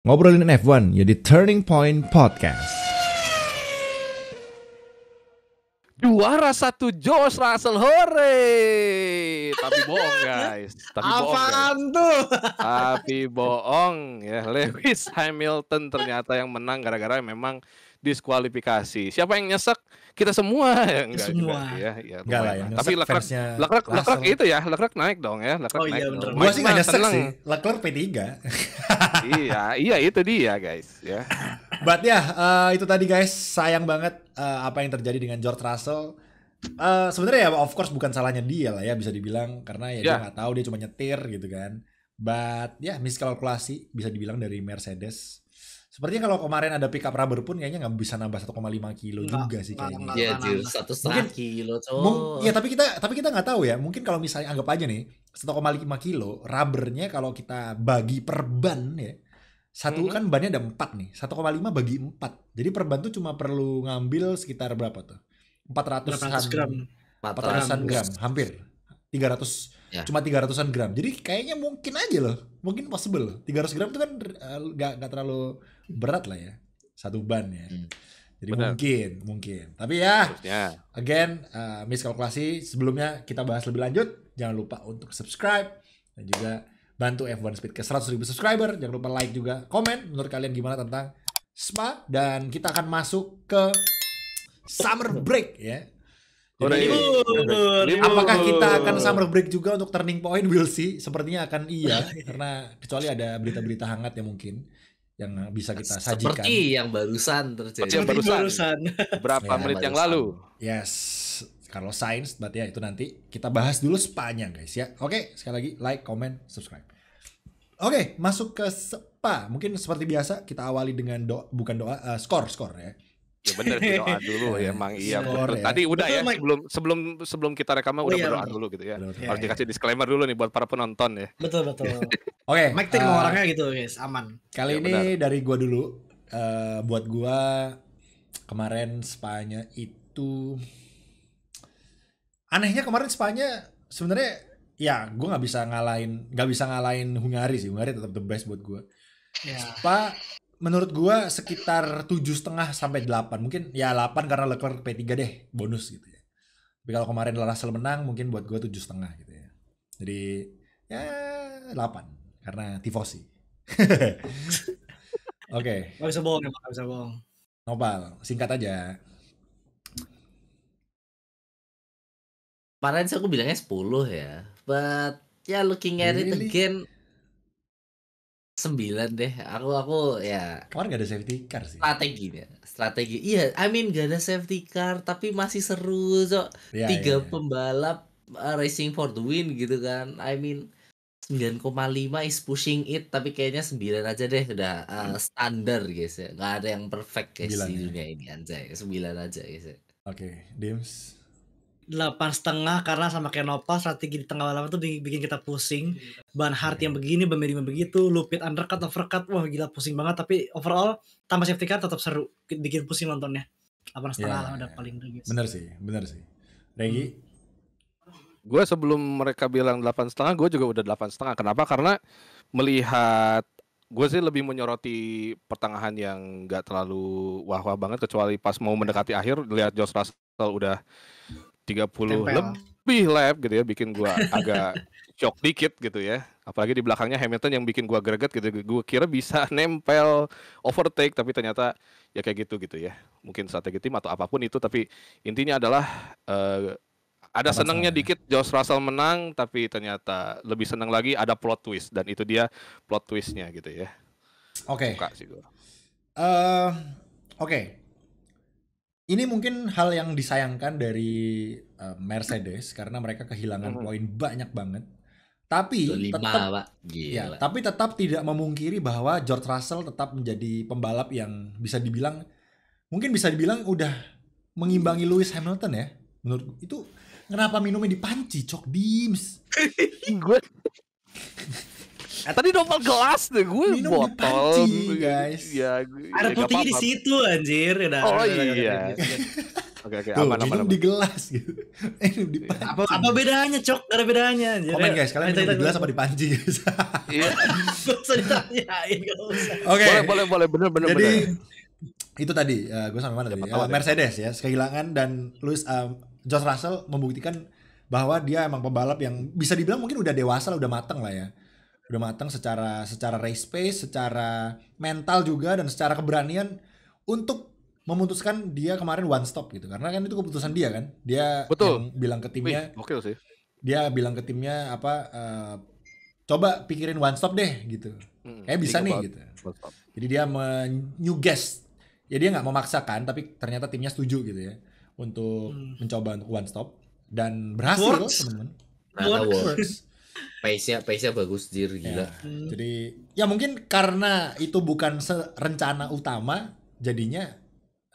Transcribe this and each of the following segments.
Ngobrolin F1 ya di Turning Point Podcast. Juara satu George Russell, hore! Tapi bohong guys, Apaan tuh? Tapi bohong ya. Lewis Hamilton ternyata yang menang gara-gara memang diskualifikasi. Siapa yang nyesek? Kita semua ya enggak Semua. juga ya. Enggak lah, yang Tapi Leclerc itu ya, Leclerc naik dong ya. Leclerc Oh iya, naik bener. dong. Gua sih nggak Mike nyesek seneng. sih, Leclerc P3. Iya itu dia guys ya. But ya, itu tadi guys, sayang banget apa yang terjadi dengan George Russell. Sebenarnya ya of course bukan salahnya dia lah ya, bisa dibilang, karena ya dia nggak tahu, dia cuma nyetir gitu kan. But ya miskalkulasi bisa dibilang dari Mercedes. Sepertinya kalau kemarin ada pickup rubber pun kayaknya nggak bisa nambah 1,5 kilo juga sih kayaknya. Iya, Iya, 1,5 kilo cowok. Ya tapi kita nggak tahu ya. Mungkin kalau misalnya anggap aja nih 1,5 kilo rubbernya kalau kita bagi per ban ya. Satu kan bannya ada 4 nih. 1,5 bagi 4. Jadi per ban tuh cuma perlu ngambil sekitar berapa tuh? 400 gram. 400-an gram, hampir 300. Ya. Cuma 300-an gram. Jadi kayaknya mungkin aja loh. Mungkin possible loh. 300 gram itu kan nggak terlalu berat lah ya. Satu ban ya. Jadi Benar. mungkin. Tapi ya Harusnya. again, miskalkulasi. Sebelumnya kita bahas lebih lanjut. Jangan lupa untuk subscribe dan juga bantu F1 Speed ke 100.000 subscriber. Jangan lupa like juga, komen menurut kalian gimana tentang Spa, dan kita akan masuk ke summer break ya. Jadi, apakah kita akan summer break juga untuk Turning Point? We'll see. Sepertinya akan iya, karena kecuali ada berita-berita hangat yang mungkin yang bisa kita sajikan. Seperti yang barusan terjadi. Yang barusan. Berapa Ya, menit yang barusan. lalu? Yes, Carlos Sainz, but ya itu nanti kita bahas dulu Spa-nya guys ya. Oke, sekali lagi like, comment, subscribe. Oke, masuk ke Spa. Mungkin seperti biasa kita awali dengan skor ya. Ya bener sih, doa dulu ya emang iya Skor, betul. ya. Tadi udah Betul, ya Mike. sebelum kita rekaman udah iya, berdoa betul. dulu gitu ya. Betul. Harus dikasih disclaimer dulu nih buat para penonton ya. Betul. Oke, Mike Tik mau orangnya gitu guys, aman. kali Ya, ini dari gua dulu. Buat gua kemarin Spa-nya itu anehnya, kemarin Spa-nya sebenarnya ya gua nggak bisa ngalahin Hungary sih. Hungary tetap the best buat gua. Ya. Spa menurut gua sekitar 7,5 sampai 8. Mungkin ya 8 karena Leclerc P3 deh, bonus gitu ya. Tapi kalau kemarin Russell menang mungkin buat gua 7,5 gitu ya. Jadi ya 8 karena tifosi. Oke, Gak bisa bohong, emang gak bisa bohong. Nopal, singkat aja. Kemarin sih aku bilangnya 10 ya. But ya looking at it Really? again 9 deh. Aku ya Kemarin gak ada safety car sih. strategi. Iya, I mean gak ada safety car tapi masih seru so. Iya, 3 iya. pembalap racing for the win gitu kan. I mean 9,5 is pushing it, tapi kayaknya 9 aja deh udah standar guys ya. Gak ada yang perfect guys 9 di ya. dunia ini anjay. 9 aja guys ya. Oke, Dims. 8,5 karena sama kayak Nopal, strategi di tengah balapan tuh bikin kita pusing. Ban hard yang begini, ban medium yang begitu, loop it, undercut, overcut, wah gila pusing banget. Tapi overall tanpa safety car tetap seru, bikin pusing nontonnya. 8,5 Ya, udah paling guys. bener sih. Regi, Gue sebelum mereka bilang 8,5, gue juga udah 8,5. Kenapa? Karena melihat gue sih lebih menyoroti pertengahan yang nggak terlalu wah-wah banget, kecuali pas mau mendekati akhir lihat George Russell udah 30 Tempel. lebih lap gitu ya, bikin gue agak shock dikit gitu ya. Apalagi di belakangnya Hamilton yang bikin gue greget gitu. Gue kira bisa nempel overtake, tapi ternyata ya kayak gitu ya. Mungkin strategi tim atau apapun itu, tapi intinya adalah ada senangnya dikit George Russell menang, tapi ternyata lebih senang lagi ada plot twist, dan itu dia plot twistnya gitu ya. oke. Suka sih gue. Oke. Ini mungkin hal yang disayangkan dari Mercedes karena mereka kehilangan poin banyak banget. Tapi 25 tetap Pak. Gila. ya, tapi tetap tidak memungkiri bahwa George Russell tetap menjadi pembalap yang bisa dibilang udah mengimbangi Lewis Hamilton ya. Menurut itu kenapa minumnya di panci, Cok Dims? Gue tadi nopal gelas deh, gue Minum di botol panci, guys. Ya, Ada nggak putihnya di apa-apa. situ anjir, udah. Oh udah, iya. udah. Oke, Tuh, aman. minum di gelas gitu. Minum di panci. Apa bedanya, Cok? Gak ada bedanya anjir. Komen guys, kalian minum di gelas apa di panci guys? Iya. Gak usah ditanyain, gak usah. Oke. Boleh, bener. Jadi itu tadi gue sampai mana tadi? Siapa tahu ada. Mercedes ya, kehilangan dan George Russell membuktikan bahwa dia emang pembalap yang bisa dibilang mungkin udah dewasa, udah mateng lah ya. Udah mateng secara race pace, secara mental juga dan secara keberanian untuk memutuskan dia kemarin one stop gitu. Karena kan itu keputusan dia kan. Dia Betul. yang bilang ke timnya, Gokil sih. dia bilang ke timnya coba pikirin one stop deh gitu. Kayak bisa nih gitu. Jadi dia new guest. Ya dia nggak memaksakan, tapi ternyata timnya setuju gitu ya untuk mencoba untuk one stop dan berhasil teman-teman. Works. Pace-nya bagus dir gila. Ya, jadi ya mungkin karena itu bukan rencana utama, jadinya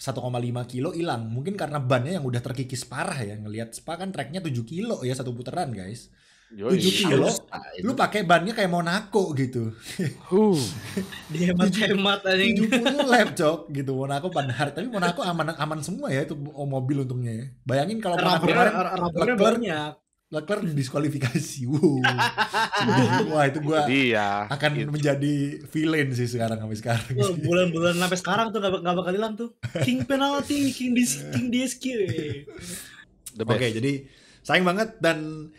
1,5 kilo hilang. Mungkin karena bannya yang udah terkikis parah ya. Ngelihat Spa kan tracknya 7 kilo ya satu putaran guys. 7 kilo, lu pakai bannya kayak Monaco gitu. Dia hemat anjing. 70 lap cok gitu Monaco Panhard. Tapi Monaco aman semua ya itu mobil untungnya ya. Bayangin kalau Monaco kemarin Leclerc diskualifikasi. Wah itu gua akan menjadi villain sih sekarang sampai sekarang. Bulan-bulan sampai sekarang tuh gak bakal hilang tuh. King penalty, King DSQ. Oke, jadi sayang banget dan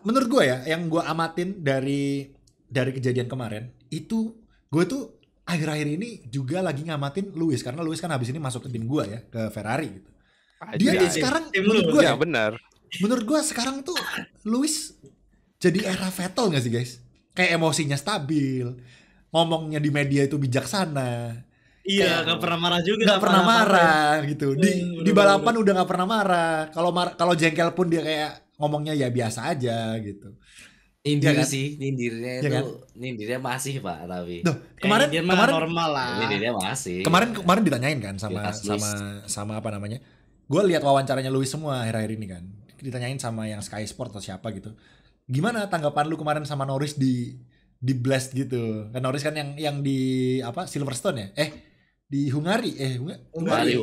menurut gue ya yang gue amatin dari kejadian kemarin itu gue tuh akhir-akhir ini juga lagi ngamatin Lewis karena Lewis kan habis ini masuk ke tim gue ya ke Ferrari gitu. Dia sekarang menurut gue ya benar. Menurut gue sekarang tuh Lewis jadi era Vettel nggak sih guys? Kayak emosinya stabil, ngomongnya di media itu bijaksana. Iya, nggak pernah marah juga. Nggak pernah marah gitu. Di balapan udah nggak pernah marah. Kalau jengkel pun dia kayak ngomongnya ya biasa aja gitu. Nyindir sih, nyindirnya masih Pak tapi. Tuh, kemarin normal lah. Nyindirnya masih. Kemarin ditanyain kan sama apa namanya? Gue lihat wawancaranya Lewis semua akhir-akhir ini kan. Ditanyain sama yang Sky Sport atau siapa gitu. Gimana tanggapan lu kemarin sama Norris di blast gitu? Kan Norris kan yang di apa Silverstone ya? Di Hungari Hungari.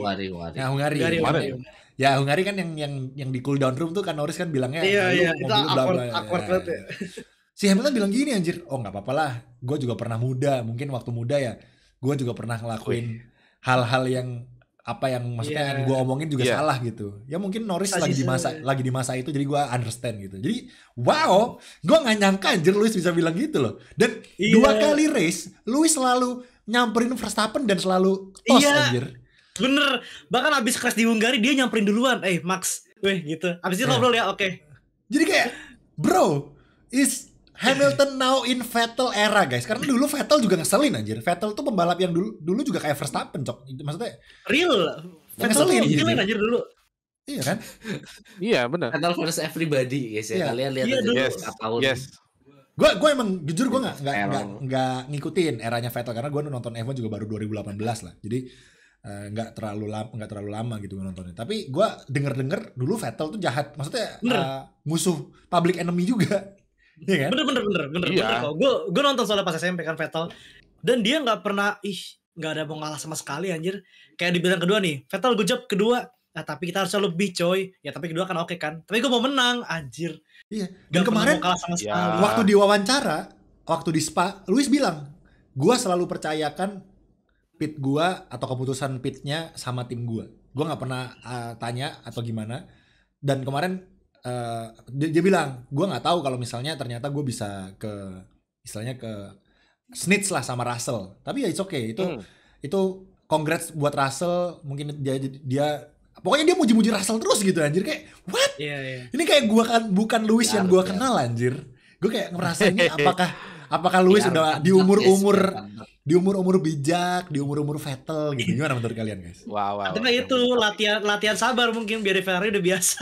Nah, Hungari. Ya Hungari kan yang di cool down room tuh kan Norris kan bilangnya iya itu awkward banget ya. Si Hamilton bilang gini anjir, oh nggak apa-apa lah, gue juga pernah muda, mungkin waktu muda ya, gue juga pernah ngelakuin hal-hal yang maksudnya yang gue omongin juga salah gitu. Ya mungkin Norris lagi di masa itu, jadi gue understand gitu. Jadi wow, gue nggak nyangka anjir Lewis bisa bilang gitu loh. Dan 2 kali race, Lewis selalu nyamperin Verstappen dan selalu tos anjir. Bener, bahkan abis crash di Hungari dia nyamperin duluan, Max, gitu. Abis itu ngobrol ya, oke. Jadi kayak, bro, is Hamilton now in Vettel era guys. Karena dulu Vettel juga ngeselin anjir. Vettel tuh pembalap yang dulu juga kayak Verstappen cok. Maksudnya real. Vettel ngeselin anjir dulu. Iya kan? Iya benar. Vettel versus everybody guys ya. Kalian lihat aja tahun. Gue emang jujur gue nggak ngikutin eranya Vettel karena gue nonton F1 juga baru 2018 lah. Jadi nggak terlalu lama gitu nontonnya. Tapi gue denger dulu Vettel tuh jahat. Maksudnya musuh public enemy juga. Iya kan? Bener kok. Gue nonton soalnya pas SMP kan Vettel dan dia nggak pernah nggak ada mau ngalah sama sekali anjir. Kayak dibilang kedua nih, Vettel good job kedua. Nah, tapi kita harusnya lebih coy. Ya tapi kedua kan oke kan. Tapi gue mau menang anjir. Iya. Dan kemarin kalah sama sekali. Waktu diwawancara, waktu di Spa, Lewis bilang, gue selalu percayakan pit gue atau keputusan pitnya sama tim gue. Gue nggak pernah tanya atau gimana. Dan kemarin dia bilang, gue nggak tahu kalau misalnya ternyata gue bisa istilahnya ke snitch lah sama Russell. Tapi ya it's okay. Itu congrats buat Russell. Mungkin dia pokoknya dia muji-muji Russell terus gitu anjir kayak what? Iya. Ini kayak gue kan bukan Lewis yang gue kenal anjir. Gue kayak ngerasa ini apakah Lewis udah di umur bijak, di umur Vettel gitu. Gimana menurut kalian guys? Wow. Tapi itu latihan sabar mungkin biar di Ferrari udah biasa.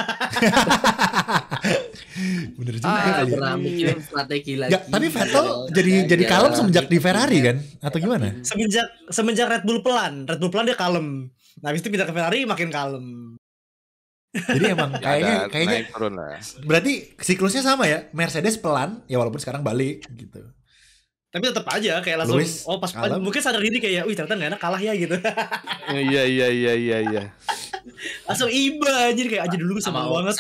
Bener juga kali. Pernah mikirin strategi lagi. Tapi Vettel jadi kalem semenjak di Ferrari kan? Atau gimana? Semenjak Red Bull pelan dia kalem. Nah, habis itu pindah ke Ferrari makin kalem. Jadi emang kayaknya berarti siklusnya sama ya. Mercedes pelan ya walaupun sekarang balik gitu. Tapi tetap aja kayak langsung Lewis, pas mungkin sadar diri kayak ternyata nggak enak kalah ya gitu. Iya. Langsung iba anjir kayak aja dulu sama sama banget.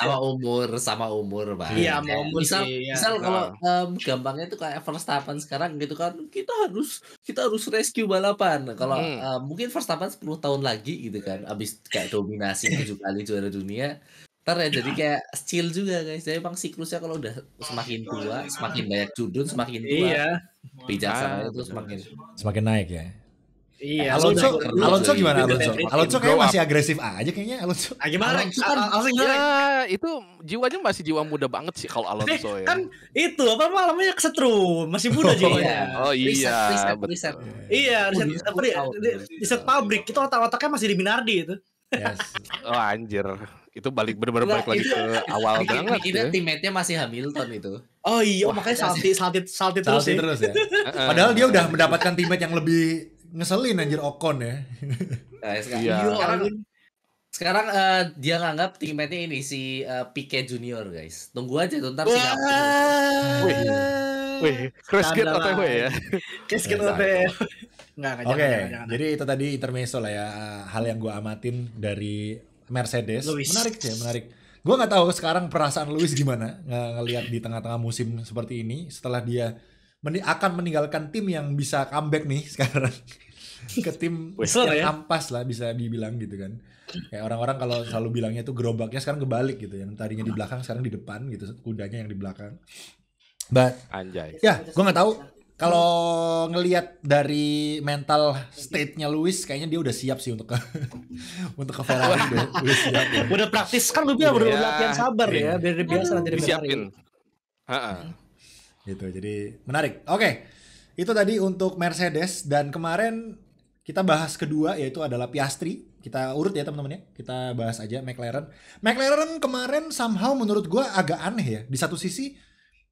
sama umur Pak. Iya, Kayak sama umur misal sih, ya. misal kalau gampangnya tuh kayak Verstappen sekarang gitu kan kita harus rescue balapan. Kalau mungkin Verstappen 10 tahun lagi gitu kan abis kayak dominasi 7 kali juara dunia. Ntar ya jadi kayak chill juga guys. Jadi emang siklusnya kalau udah semakin tua, semakin banyak judun, semakin tua Iya. bijaksananya itu Semakin naik ya. Iya. Alonso gimana Alonso? Everything. Alonso kayaknya masih agresif aja kayaknya Alonso. Gimana? Alonso kan Langsung gimana? Ya, itu jiwanya masih jiwa muda banget sih kalau Alonso ya. Kan itu apa namanya kesetrum, masih muda jiwanya. Oh iya, riset. Iya, riset pabrik itu otak-otaknya masih di Minardi itu. Yes. Oh anjir, itu bener-bener balik lagi ke awal banget Mikirnya ya. teammate-nya masih Hamilton itu. Oh iya, makanya salty terus Salty ya. terus ya. Padahal dia udah mendapatkan teammate yang lebih ngeselin anjir Ocon ya. Nah, Iya. sekarang dia nganggap teammate-nya ini si Piquet Junior guys. Tunggu aja tuh ntar Singapura. Wih, crash gate OTW ya. Crash gate OTW. Oke, jadi itu tadi intermezzo lah ya, hal yang gue amatin dari Mercedes. Lewis. Menarik ya, menarik. Gue nggak tahu sekarang perasaan Lewis gimana ngelihat di tengah-tengah musim seperti ini setelah dia akan meninggalkan tim yang bisa comeback nih sekarang ke tim yang ampas lah bisa dibilang gitu kan. Kayak orang-orang kalau selalu bilangnya itu gerobaknya sekarang kebalik gitu, yang tadinya di belakang sekarang di depan gitu, kudanya yang di belakang. But Anjay. ya, gue nggak tahu. Kalau ngelihat dari mental state-nya Lewis, kayaknya dia udah siap sih untuk ke untuk ke Ferrari. udah siap ya. Udah praktis kan lu bilang udah latihan sabar ya, biar biasa nanti di Ferrari. Disiapin. Gitu, jadi menarik. Oke, itu tadi untuk Mercedes dan kemarin kita bahas kedua yaitu adalah Piastri. Kita urut ya teman-teman ya. Kita bahas aja McLaren. McLaren kemarin somehow menurut gua agak aneh ya. Di satu sisi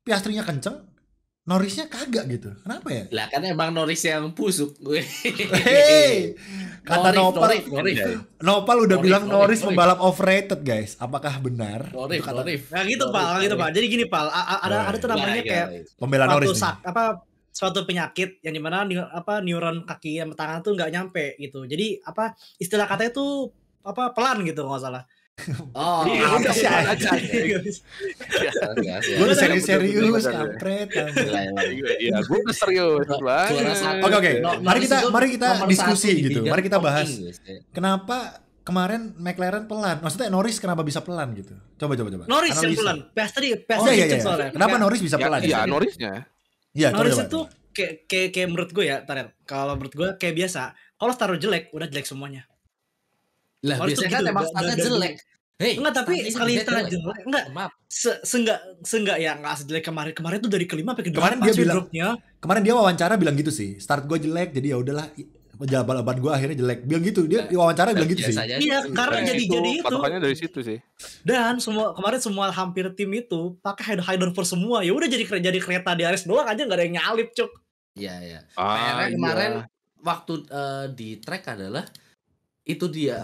Piastrinya kenceng, Norrisnya kagak gitu. Kenapa ya? Lah kan emang Norris yang busuk. Hey, kata Norris. Nopal udah bilang Norris Norris. pembalap overrated guys. Apakah benar? Norris. Nah gitu Pak. Jadi gini Pak, ada tuh namanya kayak Pembela Norris. suatu penyakit yang dimana neuron kaki yang tangan tuh nggak nyampe gitu. Jadi istilah katanya tuh pelan gitu nggak salah. Oh, apa sih aja. Gue udah serius kampret. Iya, gue udah serius banget. Oke. Mari kita diskusi gitu. Mari kita bahas. Kenapa kemarin McLaren pelan? Maksudnya Norris kenapa bisa pelan gitu? Coba. Norris yang pelan. Piastri soalnya. Kenapa Norris bisa pelan? Iya, Norrisnya. Iya, Norris itu kayak menurut gue ya, kalau menurut gue kayak biasa. Kalau taruh jelek, udah jelek semuanya. Lah biasanya kan emang startnya jelek. Enggak, tapi sekali start jelek. Enggak. Seenggak ya enggak sejelek kemarin tuh dari kelima sampai ke kemarin dia bilang kemarin dia wawancara bilang gitu sih. Start gue jelek jadi ya udahlah balapan gue akhirnya jelek. Bilang gitu. Dia di wawancara bilang gitu sih. Iya, karena jadi itu. Patokannya dari situ sih. Dan kemarin semua hampir tim itu pakai high downforce semua. Ya udah jadi kereta di Ares doang aja enggak ada yang nyalip, Cuk. Iya. Kemarin waktu di track adalah itu dia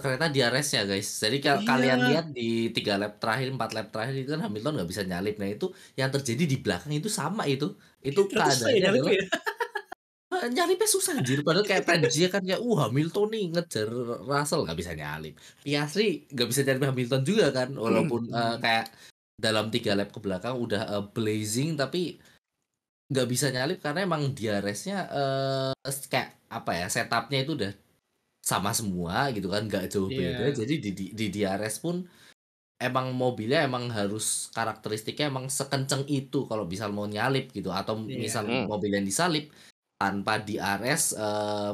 kereta di Aresnya guys. Jadi kalian lihat di 3 lap terakhir, 4 lap terakhir itu kan Hamilton nggak bisa nyalip. Nah itu yang terjadi di belakang itu sama itu keadaannya adalah nyalipnya susah anjir. Padahal kayak prediksinya kan kayak Hamilton nih ngejar Russell nggak bisa nyalip. Piastri nggak bisa nyalip Hamilton juga kan. Walaupun kayak dalam 3 lap ke belakang udah blazing tapi nggak bisa nyalip karena emang di Aresnya kayak setupnya itu udah sama semua gitu kan, nggak jauh beda. Jadi di DRS pun emang mobilnya emang harus karakteristiknya emang sekenceng itu kalau misal mau nyalip gitu, atau misal mobil yang disalip tanpa DRS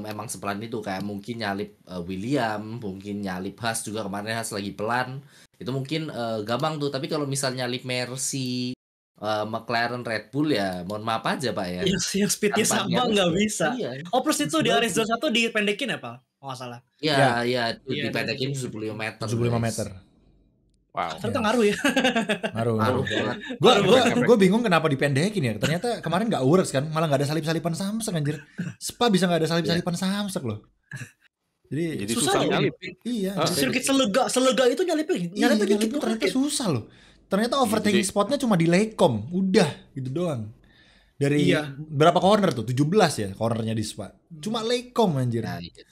emang sepelan itu. Kayak mungkin nyalip William, mungkin nyalip Haas juga kemarin, Haas lagi pelan itu mungkin gampang tuh. Tapi kalau misal nyalip Mercy, McLaren, Red Bull ya mohon maaf aja Pak ya. Yang speednya sama nggak bisa. Iya. Oh plus itu di RS zone 1 dipendekin ya Pak? Oh nggak salah. Iya dipendekin 75 meter. 75 meter. Wow. Ternyata ngaruh ya. Ngaruh banget. Gue bingung kenapa dipendekin ya. Ternyata kemarin nggak works kan, malah nggak ada salip-salipan Samsung anjir. Spa bisa nggak ada salip-salipan Samsung loh. Jadi susah nyalip. Iya. Sirkuit selega itu nyalipnya gitu ternyata susah loh. Ternyata overtaking spotnya cuma di Lecom, udah gitu doang. Dari berapa corner tuh? 17 ya cornernya di Spa. Cuma Lecom anjir. Nah, iya.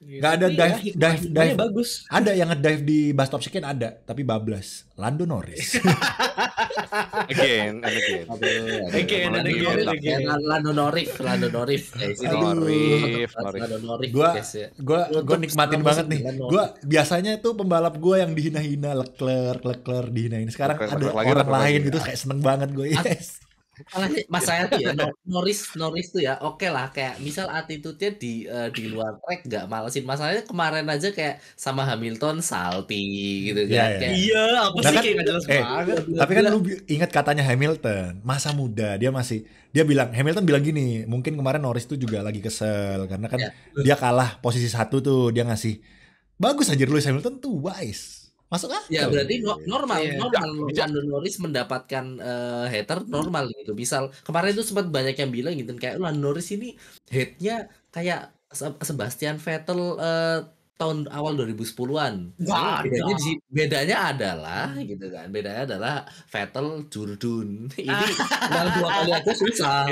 Gitu. Nggak ada Tapi dive bagus. ada yang ngedive di bus stop chicane ada, tapi bablas. Lando Norris. Again and again. Again and again. Lando Norris guys. Ini Norris. Lando Norris Gua guys ya. gua nikmatin Untuk banget nih. Lando Gua biasanya tuh pembalap gua yang dihina-hina, Leclerc dihinain. Sekarang Leclerc ada lagi, orang Leclerc lain lagi. gitu kayak seneng banget gue. Yes. Masalahnya tuh ya Norris tuh ya oke lah, kayak misal attitude-nya di luar track nggak malesin. Masalahnya kemarin aja kayak sama Hamilton salty gitu Iya, kan. iya. Kayak Iya, apa Nah sih kan, kayak nggak jelas banget. Tapi kan lu ingat katanya Hamilton, masa muda, Hamilton bilang gini, mungkin kemarin Norris tuh juga lagi kesel karena kan Ya. dia kalah posisi 1 tuh, dia ngasih bagus aja Lewis Hamilton tuh wise. Masuk akal. ya berarti normal Iya. Lando Norris mendapatkan hater normal gitu. Misal kemarin tuh sempat banyak yang bilang gitu kayak Lando Norris ini hate-nya kayak Sebastian Vettel tahun awal 2010-an. Bedanya adalah gitu kan. Bedanya adalah Vettel Jurdun. Ini yang 2 kali aja susah.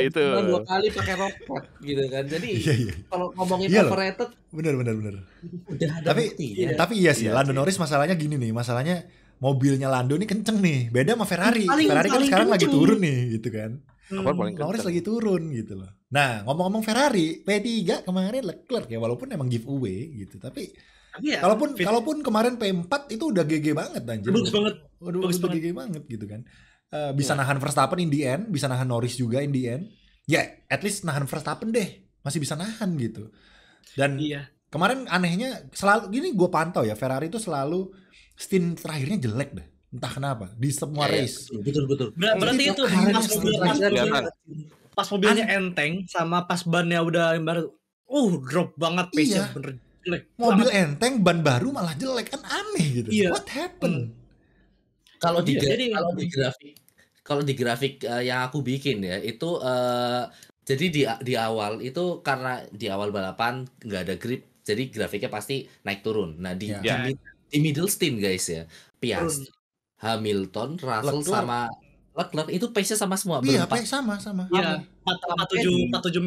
Itu. Yang 2 kali pakai roket gitu kan. Jadi Iya. kalau ngomongin Iya loh. overrated Bener. udah ada buktinya. Tapi iya sih, Lando Norris masalahnya gini nih, masalahnya mobilnya Lando ini kenceng nih, beda sama Ferrari. Ferrari kan paling sekarang lagi kenceng. turun nih, gitu kan. Kapan paling Norris kencang? lagi turun gitu loh. Nah, ngomong-ngomong Ferrari, P3 kemarin Leclerc ya, walaupun emang giveaway gitu, tapi Tapi ya, kalaupun kemarin P4 itu udah GG banget anjir. bagus banget. Udah bagus GG banget gitu kan. Bisa nahan Verstappen in the end, bisa nahan Norris juga in the end. Ya, at least nahan Verstappen deh. Masih bisa nahan gitu. Dan Iya. kemarin anehnya selalu gini gue pantau ya, Ferrari itu selalu stint terakhirnya jelek deh. Entah kenapa di semua Ya, race. betul. Berarti itu pas mobilnya enteng sama pas bannya udah baru drop banget pace-nya Iya. bener jelek. Mobil enteng, ban baru malah jelek, kan aneh gitu. Iya. What happened? Kalau di Iya, jadi- kalau di grafik yang aku bikin ya itu jadi di awal itu karena di awal balapan nggak ada grip, jadi grafiknya pasti naik turun. Nah di Ya. di middle stint guys ya, Piastri, Hamilton, Russell Leclerc. sama Leclerc itu pace-nya sama semua Iya, berempat. sama. Iya, 47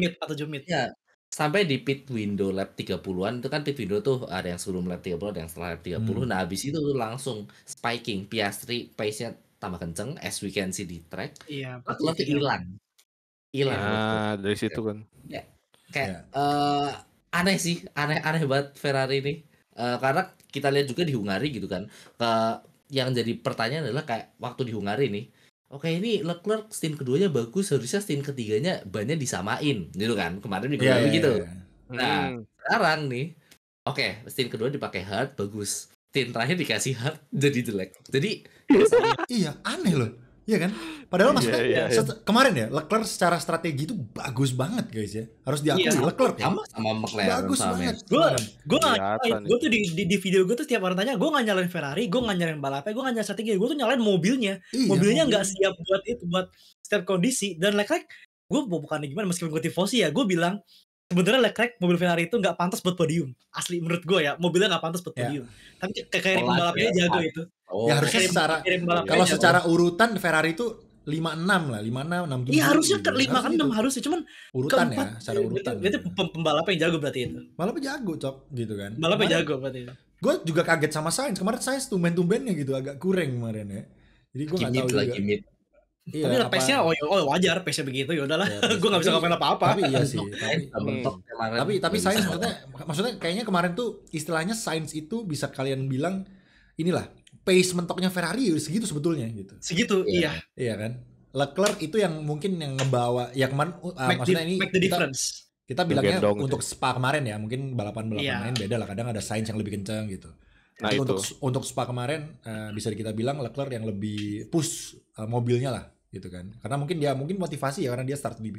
mid. Ya, sampai di pit window lap 30-an itu kan pit window tuh ada yang sebelum lap 30, ada yang setelah lap 30. Nah, habis itu tuh langsung spiking. Piastri pace-nya tambah kenceng as we can see di track. Iya, Leclerc hilang. Nah, dari situ kan. Kayak aneh sih, aneh banget Ferrari ini. Karena kita lihat juga di Hungari gitu kan. Yang jadi pertanyaan adalah kayak waktu di Hungari nih. Oke, ini Leclerc stint keduanya bagus, harusnya stint ketiganya bannya disamain, gitu kan? Kemarin juga begitu. Nah, sekarang nih, oke, stint kedua dipakai hard, bagus. Stint terakhir dikasih hard, jadi jelek. Jadi Iya, aneh loh. Iya kan? Padahal maksudnya kemarin ya, Leclerc secara strategi itu bagus banget guys ya. Harus diakui Leclerc ya. sama McLaren Bagus sama banget. Gue tuh di video gue tuh tiap orang tanya, gue nggak nyalain Ferrari, gue nggak nyalain balapnya, gue nggak nyalain strategi, gue tuh nyalain mobilnya. Iya, Mobilnya nggak siap buat setiap kondisi. Dan Leclerc, gue bukannya gimana, meskipun gue tifosi ya, gue bilang sebenarnya Leclerc mobil Ferrari itu nggak pantas buat podium. Asli menurut gue ya, mobilnya nggak pantas buat podium. Tapi kayak pembalapnya jago itu. Ya harusnya kalau secara urutan Ferrari itu 56 lah, 56, 67. Iya harusnya ke 56 harusnya, cuman urutan keempat, ya, secara urutan. Itu pembalapnya yang jago berarti itu. Balapnya jago, Cok, gitu kan. Balapnya jago berarti itu. Gue juga kaget sama Sainz. Kemarin Sainz tumben-tumbennya gitu, agak kurang kemarin ya. Jadi gue nggak tahu juga. Iya, tapi pace-nya wajar, pace-nya begitu ya udahlah. Gue nggak bisa ngapain apa-apa. Tapi iya sih, tapi Sainz maksudnya kayaknya kemarin tuh istilahnya Sainz itu bisa kalian bilang inilah pace mentoknya Ferrari segitu sebetulnya gitu. Segitu, iya. Iya kan? Leclerc itu yang mungkin yang ngebawa ya kemarin maksudnya ini make the difference. Kita bilangnya Gendong untuk Spa kemarin ya, mungkin balapan lain beda lah. Kadang ada Sainz yang lebih kencang gitu. Nah, itu. Untuk Spa kemarin bisa kita bilang Leclerc yang lebih push mobilnya lah gitu kan. Karena mungkin motivasi ya karena dia start di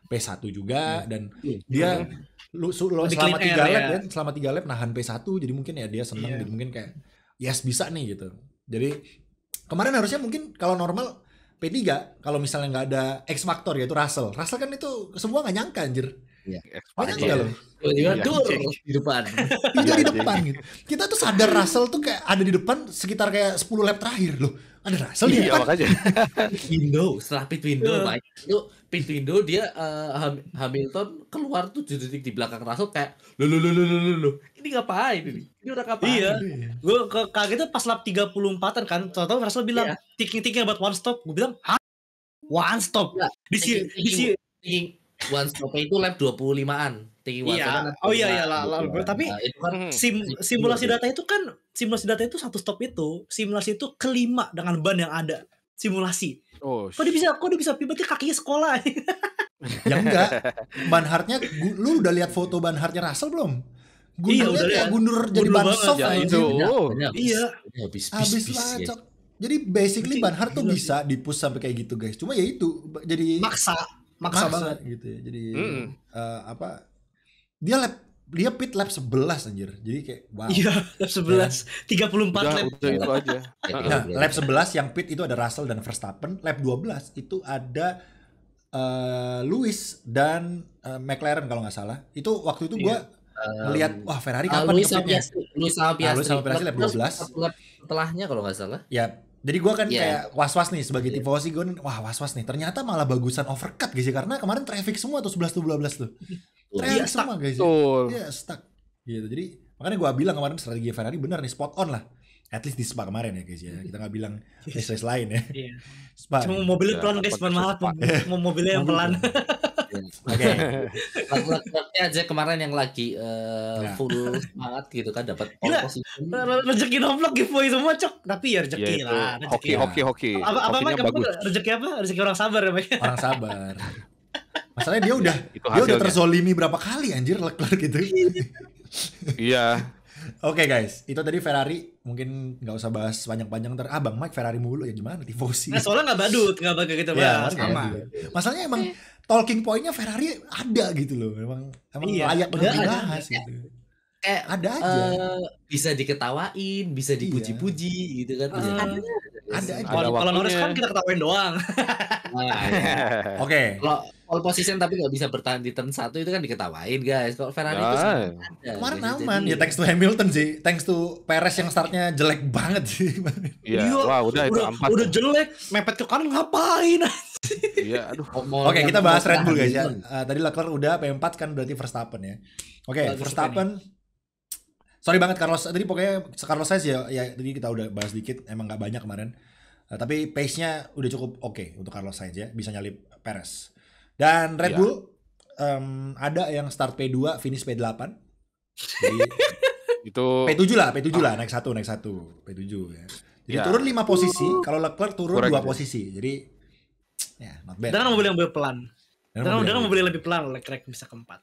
P1 juga dan dia selama 3 lap ya, selama 3 lap nahan P1 jadi mungkin ya dia seneng gitu, mungkin kayak yes bisa nih gitu. Jadi kemarin harusnya mungkin kalau normal P3 kalau misalnya nggak ada X factor yaitu Russell kan itu semua nggak nyangka anjir. Iya. Nggak nyangka loh. Di depan. Iya di depan gitu. Kita tuh sadar Russell tuh kayak ada di depan sekitar kayak 10 lap terakhir loh. Ada Russell di Iya depan. makanya. Setelah pit window, Mike. Itu pit window dia Hamilton keluar 7 detik di belakang Russell kayak loh. Ini ngapain ini? Ini udah ngapain? Iya. Gue kagetnya pas lap 34-an kan. Tahu-tahu Russell bilang Iya. thinking about one stop. Gue bilang, "Hah? One stop?" Enggak, thinking one stop itu lap 25-an. Thinking one stop. Iya. Oh iya lah. Tapi itu kan simulasi data itu satu stop itu. Simulasi itu kelima dengan ban yang ada. Simulasi. Oh, Kok dia bisa berarti kakinya sekolah. Ya enggak. Ban hardnya, lu udah lihat foto ban hardnya Russell belum? Iya, Gundurnya udah kayak lihat. gundur jadi Gundur ban banget. soft Ya, anjing. itu. Iya. Habis bacok. Jadi basically ban hard tuh Gila bisa di-push sampai kayak gitu guys. Cuma ya itu jadi Maksa banget. gitu ya. Jadi dia pit lap 11 anjir. Jadi kayak wow. Iya, lap 11. 34 lap. Udah itu aja. Nah, lap 11 yang pit itu ada Russell dan Verstappen. Lap 12 itu ada Lewis dan McLaren kalau nggak salah. Itu waktu itu gue ngeliat wah Ferrari kapan Luis ngepitnya? sama Piastri lap 12. Lap setelahnya kalau nggak salah. Ya, jadi gue kan Iya. kayak was-was nih sebagai tifosi gue, wah was-was nih. Ternyata malah bagusan overcut guys ya, karena kemarin traffic semua tuh 11 tuh 12 tuh. Traffic Iya, semua guys. Betul. Iya, stuck. Gitu. Jadi makanya gue bilang kemarin strategi Ferrari benar nih, spot on lah. At least di Spa kemarin ya guys ya. Kita nggak bilang race lain ya. Iya. Spa. Cuma mobilnya Ya, pelan guys, dapat maaf. Mau mobilnya yang pelan. Oke. Lap-lapnya aja kemarin yang lagi full semangat gitu kan dapat pole Gila. position. Rezeki nomplok giveaway semua cok. Tapi ya rezeki Ya itu lah. Rezeki. hoki. Apa Hokinya Mike? bagus. Rezeki apa? Rezeki orang sabar ya Mike. Orang sabar. Masalahnya dia udah Itu dia udah hasilnya. terzolimi berapa kali anjir Leclerc gitu. Iya. Oke guys, itu tadi Ferrari, mungkin nggak usah bahas panjang-panjang ntar. Bang Mike Ferrari mulu ya gimana tifosi. Nah, soalnya nggak badut, nggak bagus gitu Ya, bahas. Sama. Masalahnya emang talking point-nya Ferrari ada gitu loh. Emang Iya, layak untuk udah ada. dibahas gitu. Kayak Ada aja. bisa diketawain, bisa dipuji-puji gitu kan. Bisa Ada aja. aja. Ada Kalau Norris waktunya. kan kita ketawain doang. Nah, ya. Oke. Kalau pole position tapi nggak bisa bertahan di turn 1 itu kan diketawain guys. Kalau Ferrari itu Ya. sebenarnya ada. Kemarin Jadi- aman ya, thanks to Hamilton sih. Thanks to Perez yang startnya jelek banget sih. Iya. Wah, udah itu empat. Udah jelek, mepet ke kanan ngapain? Iya, aduh. Oke, kita bahas Red Bull guys ya. Hamilton. Tadi Leclerc udah, P4 kan berarti Verstappen ya. Oke, Bagus Verstappen. Sorry banget Carlos. Tadi pokoknya Carlos Sainz ya tadi kita udah bahas dikit. Emang nggak banyak kemarin. Tapi pace-nya udah cukup oke untuk Carlos Sainz ya. Bisa nyalip Perez. Dan Red Iya. Bull ada yang start P2, finish P8. Jadi Itu P7 lah, naik satu P7 ya. Jadi Ya. turun 5 posisi, kalau Leclerc turun Correct. 2 posisi. Jadi ya not bad. Dan mobil yang lebih pelan. Dan mobil yang mobil yang lebih pelan, Leclerc bisa keempat.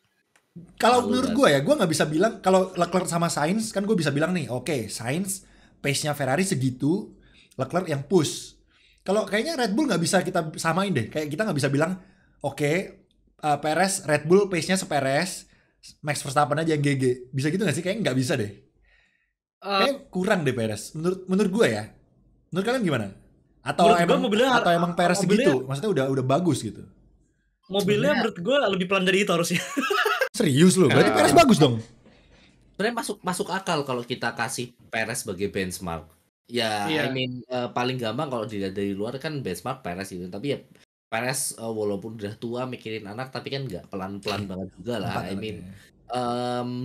Kalau Lalu menurut gue ya, gue nggak bisa bilang kalau Leclerc sama Sainz kan gue bisa bilang nih, oke, Sainz pace-nya Ferrari segitu, Leclerc yang push. Kalau kayaknya Red Bull nggak bisa kita samain deh, kayak kita nggak bisa bilang, oke, Perez, Red Bull pace-nya sePerez, Max Verstappen aja yang GG. Bisa gitu nggak sih? Kayaknya nggak bisa deh. Kayak kurang deh Perez. Menurut gue ya. Menurut kalian gimana? Atau Menurut gue emang mobilnya atau emang Perez mobilnya- segitu? Maksudnya udah bagus gitu. Mobilnya menurut gue lebih pelan dari itu harusnya. Serius lu? Berarti Perez bagus dong. Sebenarnya masuk akal kalau kita kasih Perez sebagai benchmark. Ya, Iya. I mean paling gampang kalau dilihat dari luar kan benchmark Perez itu. Tapi ya Perez walaupun udah tua mikirin anak tapi kan nggak pelan-pelan banget juga lah. I mean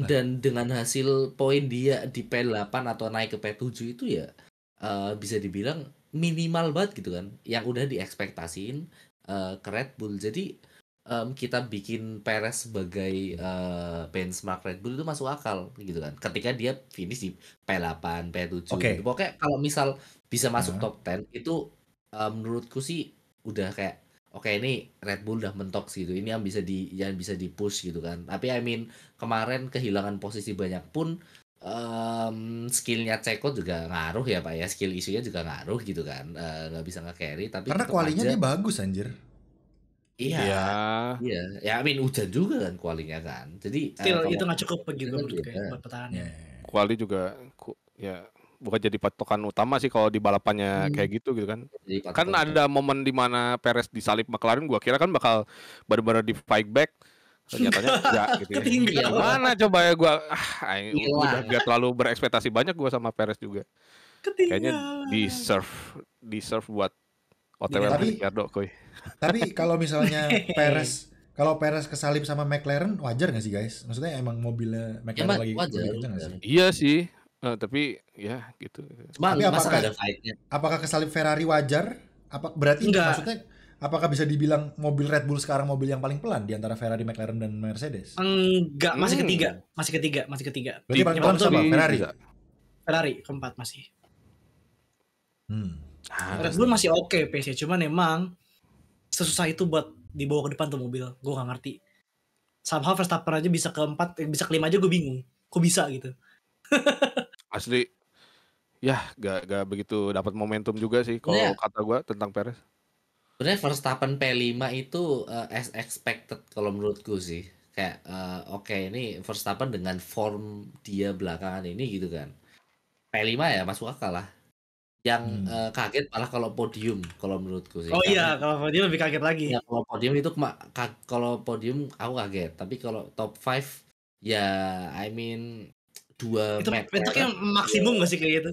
dan dengan hasil poin dia di P8 atau naik ke P7 itu ya bisa dibilang minimal banget gitu kan. Yang udah diekspektasiin ke Red Bull. Jadi kita bikin Perez sebagai benchmark Red Bull itu masuk akal gitu kan. Ketika dia finish di P8, P7 Oke. gitu. Pokoknya kalau misal bisa masuk top 10 itu menurutku sih udah kayak oke ini Red Bull udah mentok gitu. Ini yang bisa di push gitu kan. Tapi I mean kemarin kehilangan posisi banyak pun skillnya Ceko juga ngaruh ya Pak ya. Skill isunya juga ngaruh gitu kan. Nggak bisa nge-carry tapi Karena tetap kualinya aja- dia bagus anjir. Iya. Iya. Iya, ya I mean hujan juga kan kualinya kan. Jadi Still kalau- itu nggak cukup bagi gue Kan menurut gue beda. buat pertahanan. Ya. Kuali juga ya bukan jadi patokan utama sih kalau di balapannya kayak gitu kan. jadi Kan patokan. ada momen di mana Perez disalip McLaren, gua kira kan bakal benar-benar di fight back. Ternyatanya enggak gitu ya. Ketinggalan. Gimana coba ya gua Hilang. udah gak terlalu berekspektasi banyak gua sama Perez juga. Kayaknya Ketinggalan. deserve buat OTW Tapi- Ricciardo koy. Tapi kalau misalnya Perez kesalip sama McLaren wajar nggak sih guys? Maksudnya emang mobilnya McLaren lagi wajar, lebih kencang nggak wajar. sih? Iya sih, tapi ya gitu. Cuma Tapi masa apakah- nggak ada fight-nya? Apakah kesalip Ferrari wajar? Berarti Enggak. maksudnya apakah bisa dibilang mobil Red Bull sekarang mobil yang paling pelan di antara Ferrari, McLaren dan Mercedes? Enggak, masih Hmm. ketiga. Masih ketiga. Berarti paling Yang pelan pertama siapa? tuh Ferrari. bisa. Ferrari keempat masih. Red Harus Bull masih oke pace-nya, cuman emang sesusah itu buat dibawa ke depan tuh mobil. Gue gak ngerti. Somehow Verstappen aja bisa keempat, bisa kelima aja gue bingung. Kok bisa gitu? asli. Ya, gak begitu dapat momentum juga sih kalau Iya. kata gua tentang Perez. Sebenarnya Verstappen P5 itu as expected kalau menurutku sih. Kayak oke, ini Verstappen dengan form dia belakangan ini gitu kan. P5 ya masuk akal lah. Yang kaget malah kalau podium kalau menurutku sih. Oh iya, Karena- kalau dia lebih kaget lagi. Ya kalau podium itu kalau podium aku kaget, tapi kalau top 5 ya I mean dua Itu McLaren, kayak maksimum gak sih kayak gitu?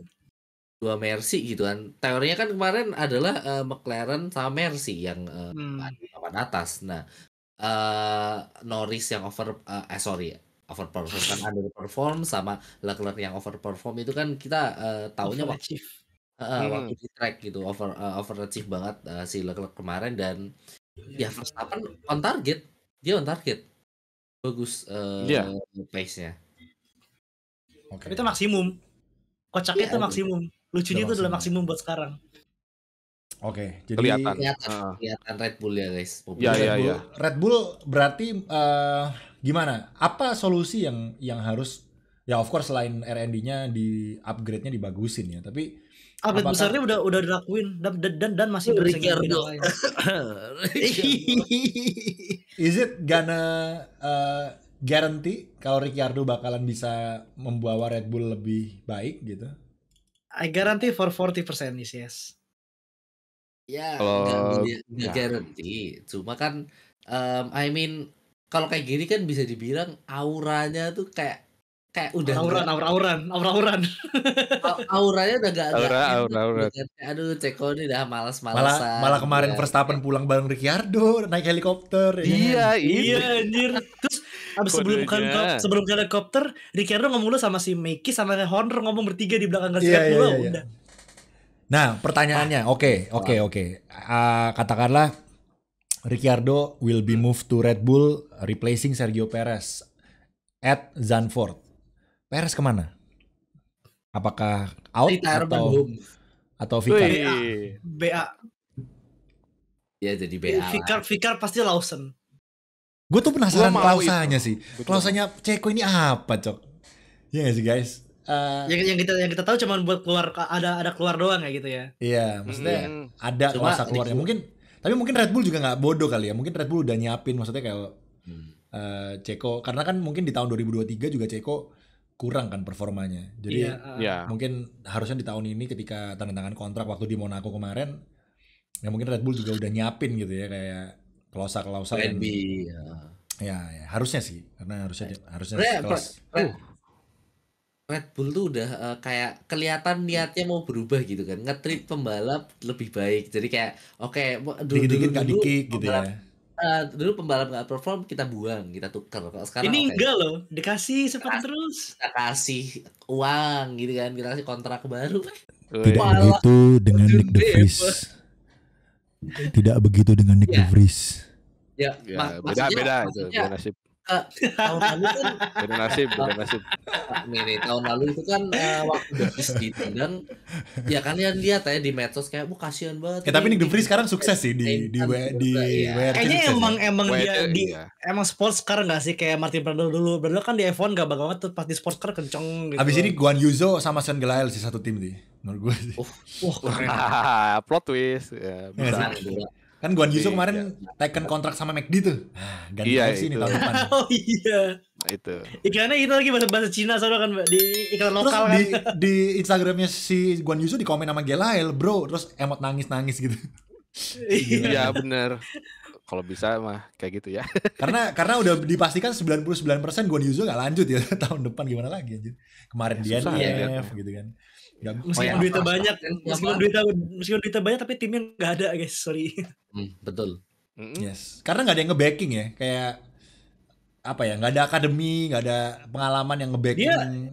dua Mercy gitu kan. Teorinya kan kemarin adalah McLaren sama Mercy yang di papan atas. Nah, Norris yang overperform kan underperform, sama Leclerc yang overperform itu kan kita taunya waktu waktu di track gitu overachieve banget si Leclerc kemarin, dan ya Verstappen on target, dia on target bagus Iya. pace-nya. Oke. Itu maksimum. Kocaknya Iya, itu maksimum. Lucunya Udah itu adalah maksimum. maksimum buat sekarang. Oke, jadi Kelihatan. Kelihatan Red Bull ya guys. Ya, Red ya, Bull, ya. Red Bull berarti gimana? Apa solusi yang harus ya of course selain R&D-nya di upgrade-nya dibagusin ya, tapi Upgrade apakah- besarnya udah dilakuin dan masih bersaing dengan bidang lain. is it gonna guarantee kalau Ricciardo bakalan bisa membawa Red Bull lebih baik gitu? I guarantee for 40% yes. Ya, Kalau- nggak ya. guarantee. Cuma kan, I mean, kalau kayak gini kan bisa dibilang auranya tuh kayak udah Auran. auranya udah gak Aura. Aduh, Ceko ini udah malas-malasan. Malah kemarin ya. Verstappen pulang bareng Ricciardo naik helikopter. ya kan? Iya anjir. Terus abis Kodenya. sebelum ke helikopter, Ricciardo ngomong dulu sama si Mickey sama Horner ngomong bertiga di belakang Iya, Red Bull. iya, iya. Udah. Nah, pertanyaannya, oke. Katakanlah Ricciardo will be moved to Red Bull replacing Sergio Perez at Zandvoort. Perez kemana? Apakah out Retirement home. atau Vicar? Wih. BA. Ya jadi BA lah. Vicar pasti Lawson. Gue tuh penasaran Gua mau klausanya itu. sih. Gua juga Klausanya Ceko ini apa, Cok? Iya gak sih, guys? Yang kita tahu cuma buat keluar ada keluar doang ya gitu ya. Iya, maksudnya Mm. ada Cuma klausa keluarnya. Tapi mungkin Red Bull juga nggak bodoh kali ya. Mungkin Red Bull udah nyiapin, maksudnya kayak Ceko, karena kan mungkin di tahun 2023 juga Ceko kurang kan performanya. Jadi Iya, Ya. mungkin harusnya di tahun ini ketika tanda tangan kontrak waktu di Monaco kemarin, ya mungkin Red Bull juga udah nyiapin gitu ya, kayak klausa-klausa Plan yang B. ya harusnya sih, karena harusnya Sebenarnya kelas. Red Bull tuh udah kayak kelihatan niatnya mau berubah gitu kan, nge-treat pembalap lebih baik. Jadi kayak oke, Dikit-dikit nggak di-kick gitu ya. Dulu pembalap nggak perform, kita buang, kita tuker. Kalau sekarang Ini oke, enggak loh, dikasih seperti terus. kita kasih uang gitu kan, kita kasih kontrak baru. Tidak Walah, begitu dengan Nick De gede, Vries. Tidak begitu dengan Nick Ya. De Vries. Ya, Ya, maksudnya- beda itu, maksudnya beda nasib. tahun lalu kan Beda nasib. nih, tahun lalu itu kan waktu De Vries ditendang, ya kalian lihat ya di medsos kayak kasihan banget. Tapi ini Nick De Vries sekarang sukses sih di Iya. WRC Kayaknya sukses ya. emang Wah, dia itu di iya. emang sports car nggak sih kayak Martin Brundle dulu. Brundle kan di F1 gak banget tuh, pas di sports car kenceng gitu. Abis ini Guan Yuzo sama Sean Gelael sih satu tim sih menurut gue sih. wah keren. Plot twist. Ya, Iya bisa. sih. Kan Guan Yuzo Iya. kemarin taken kontrak sama McD tuh. Ganti Iya, FC nih itu. tahun depan. Oh iya. Nah, itu. Iklannya itu lagi bahasa Cina soalnya kan di iklan Terus lokal kan. di Instagramnya si Guan Yuzo di komen sama Gelael, bro. Terus emot nangis-nangis gitu. Iya bener. Kalau bisa mah kayak gitu ya. Karena udah dipastikan 99% Guanyuzo nggak lanjut ya tahun depan gimana lagi anjir. Kemarin dia Susah ya DNF gitu kan. Meskipun ya, duitnya apa, banyak, siapa? meskipun duitnya banyak tapi timnya nggak ada guys, sorry. Betul. Yes. Karena nggak ada yang nge-backing ya, kayak apa ya, nggak ada akademi, nggak ada pengalaman yang nge-backing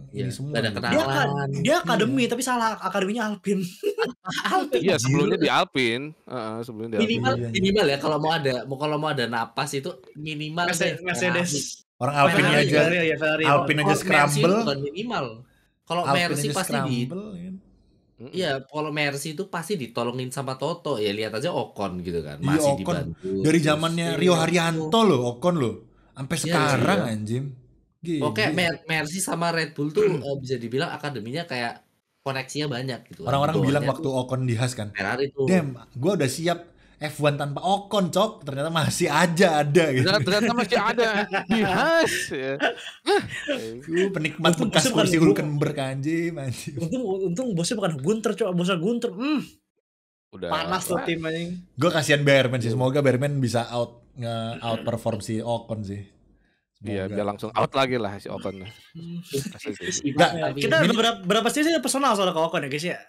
ini semua. nggak ada gitu. kenalan. Dia akademi tapi salah, akademinya Alpine. Iya, sebelumnya di Alpine. Sebelumnya di Alpine. Minimal ya kalau mau ada napas itu minimal deh Mercedes. Orang Alpine Ferrari aja, juga, ya, Ferrari. Alpine aja Mercy itu scramble. bukan minimal. Kalau Alpine Mercy aja pasti di scramble. Kan? Iya, kalau Mercy itu pasti ditolongin sama Toto. Ya lihat aja Ocon gitu kan, Iya, masih Ocon dibantu. dari terus. zamannya Rio Haryanto loh, Ocon loh. Sampai sekarang anjing. Oke, Mercy sama Red Bull tuh bisa dibilang akademinya kayak koneksinya banyak gitu. Orang-orang Di bilang bawahnya waktu Ocon di Haas kan, Ferrari tuh. damn, gue udah siap F1 tanpa Ocon, cok. Ternyata masih aja ada gitu. Ternyata masih ada di Haas ya. Penikmat bekas kursi Hülkenberg anjing. Untung bosnya bukan Gunter, coba bosnya Gunter. Udah Panas tuh tim anjing. Gue kasihan Bearman sih. Semoga Bearman bisa outperform si Ocon sih. Iya, dia langsung out lagi lah si Ocon. Kita berapa sih personal soal ke Ocon ya guys ya.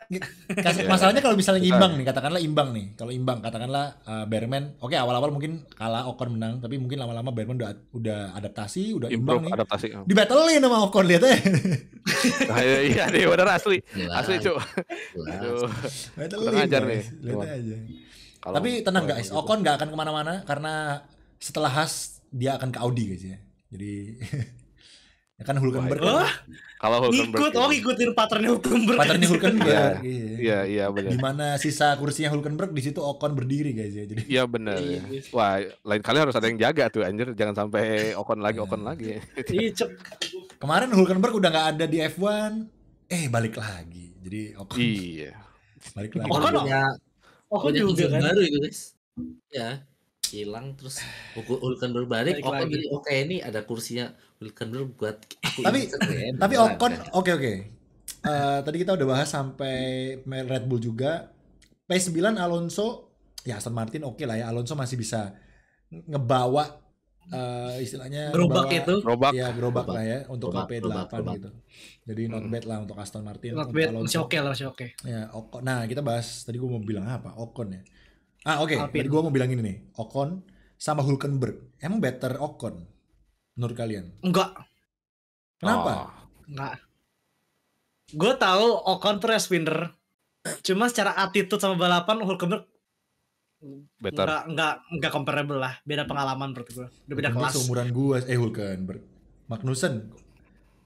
Masalahnya kalau misalnya imbang nih, katakanlah imbang nih. Kalau imbang, katakanlah Bearman, oke awal-awal mungkin kalah, Ocon menang, tapi mungkin lama-lama Bearman udah adaptasi, udah imbang nih. Adaptasi. Dibatalin sama Ocon, lihat aja. Iya nih, benar asli. Asli, Cuk. Batalin ajar nih. Lihat aja. Tapi tenang guys, Ocon nggak akan kemana-mana karena setelah Haas dia akan ke Audi guys ya. Jadi ya kan Hülkenberg kalau Hülkenberg ngikutin patternnya Hülkenberg. Patternnya Hülkenberg. Iya benar. Di mana sisa kursinya Hülkenberg, di situ Ocon berdiri guys ya. Jadi iya benar. Wah, lain kali harus ada yang jaga tuh anjir, jangan sampai Ocon lagi. Kemarin Hülkenberg udah nggak ada di F1, balik lagi. Jadi Ocon balik lagi. Ocon juga kan baru itu guys. Ya. Hilang terus Hülkenberg balik Ocon jadi oke ini ada kursinya Hülkenberg buat aku. Tapi Ocon oke. Tadi kita udah bahas sampai Red Bull juga. P9 Alonso ya, Aston Martin oke lah ya. Alonso masih bisa ngebawa istilahnya gerobak gerobak lah ya untuk P8 gitu. Jadi not bad lah untuk Aston Martin. Not bad, masih oke. Ya, Ocon. Nah, kita bahas tadi gue mau bilang apa? Ocon ya. Tadi gue mau bilang ini nih, Ocon sama Hülkenberg. Emang better Ocon menurut kalian? Enggak. Kenapa? Enggak. Gue tahu Ocon tuh race winner. Cuma secara attitude sama balapan Hülkenberg better. Enggak comparable lah. Beda pengalaman menurut gue. Udah beda kelas. Seumuran gue, Hülkenberg. Magnussen.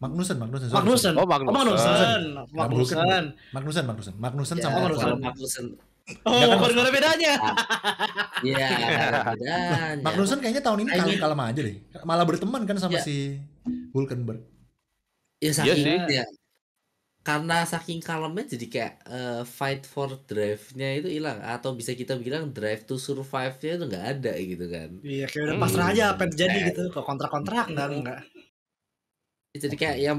Magnussen sama Magnussen. Bukan ada bedanya. Iya, ada bedanya. Magnussen kayaknya tahun ini kalem aja deh. Malah berteman kan sama si Hülkenberg. Ya saking ya. Karena saking kalemnya jadi kayak fight for drive-nya itu hilang, atau bisa kita bilang drive to survive-nya itu nggak ada gitu kan. Iya, kayak udah pasrah aja apa yang terjadi gitu. Kok kontrak-kontrak enggak. Jadi kayak yang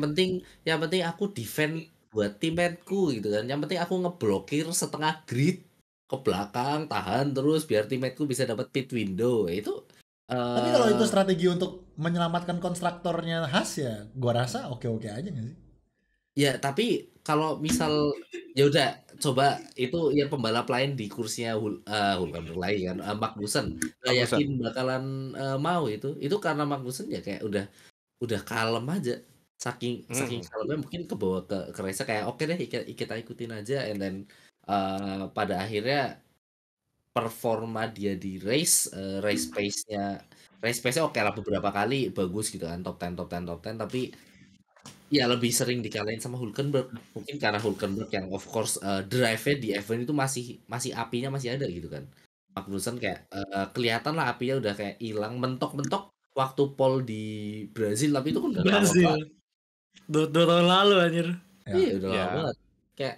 penting aku defend buat teammateku gitu kan. Yang penting aku ngeblokir setengah grid ke belakang, tahan terus biar teammateku bisa dapat pit window. Itu tapi kalau itu strategi untuk menyelamatkan konstruktornya Haas ya, gua rasa oke-oke aja nggak sih? Ya, tapi kalau misal ya udah coba itu yang pembalap lain di kursinya Hülkenberg lagi kan, Magnussen. Gak yakin bakalan mau itu. Itu karena Magnussen ya kayak udah kalem aja. Saking kalemnya mungkin kebawa ke race kayak oke deh kita ikutin aja, and then pada akhirnya performa dia di race pace-nya oke lah, beberapa kali bagus gitu kan, top 10 tapi ya lebih sering dikalahin sama Hülkenberg. Mungkin karena Hülkenberg yang of course drive-nya di F1 itu masih apinya masih ada gitu kan. Magnussen kayak kelihatan lah apinya udah kayak hilang, mentok-mentok waktu pole di Brazil, tapi itu kan udah lama banget. 2 tahun lalu anjir. Iya udah lama banget. Kayak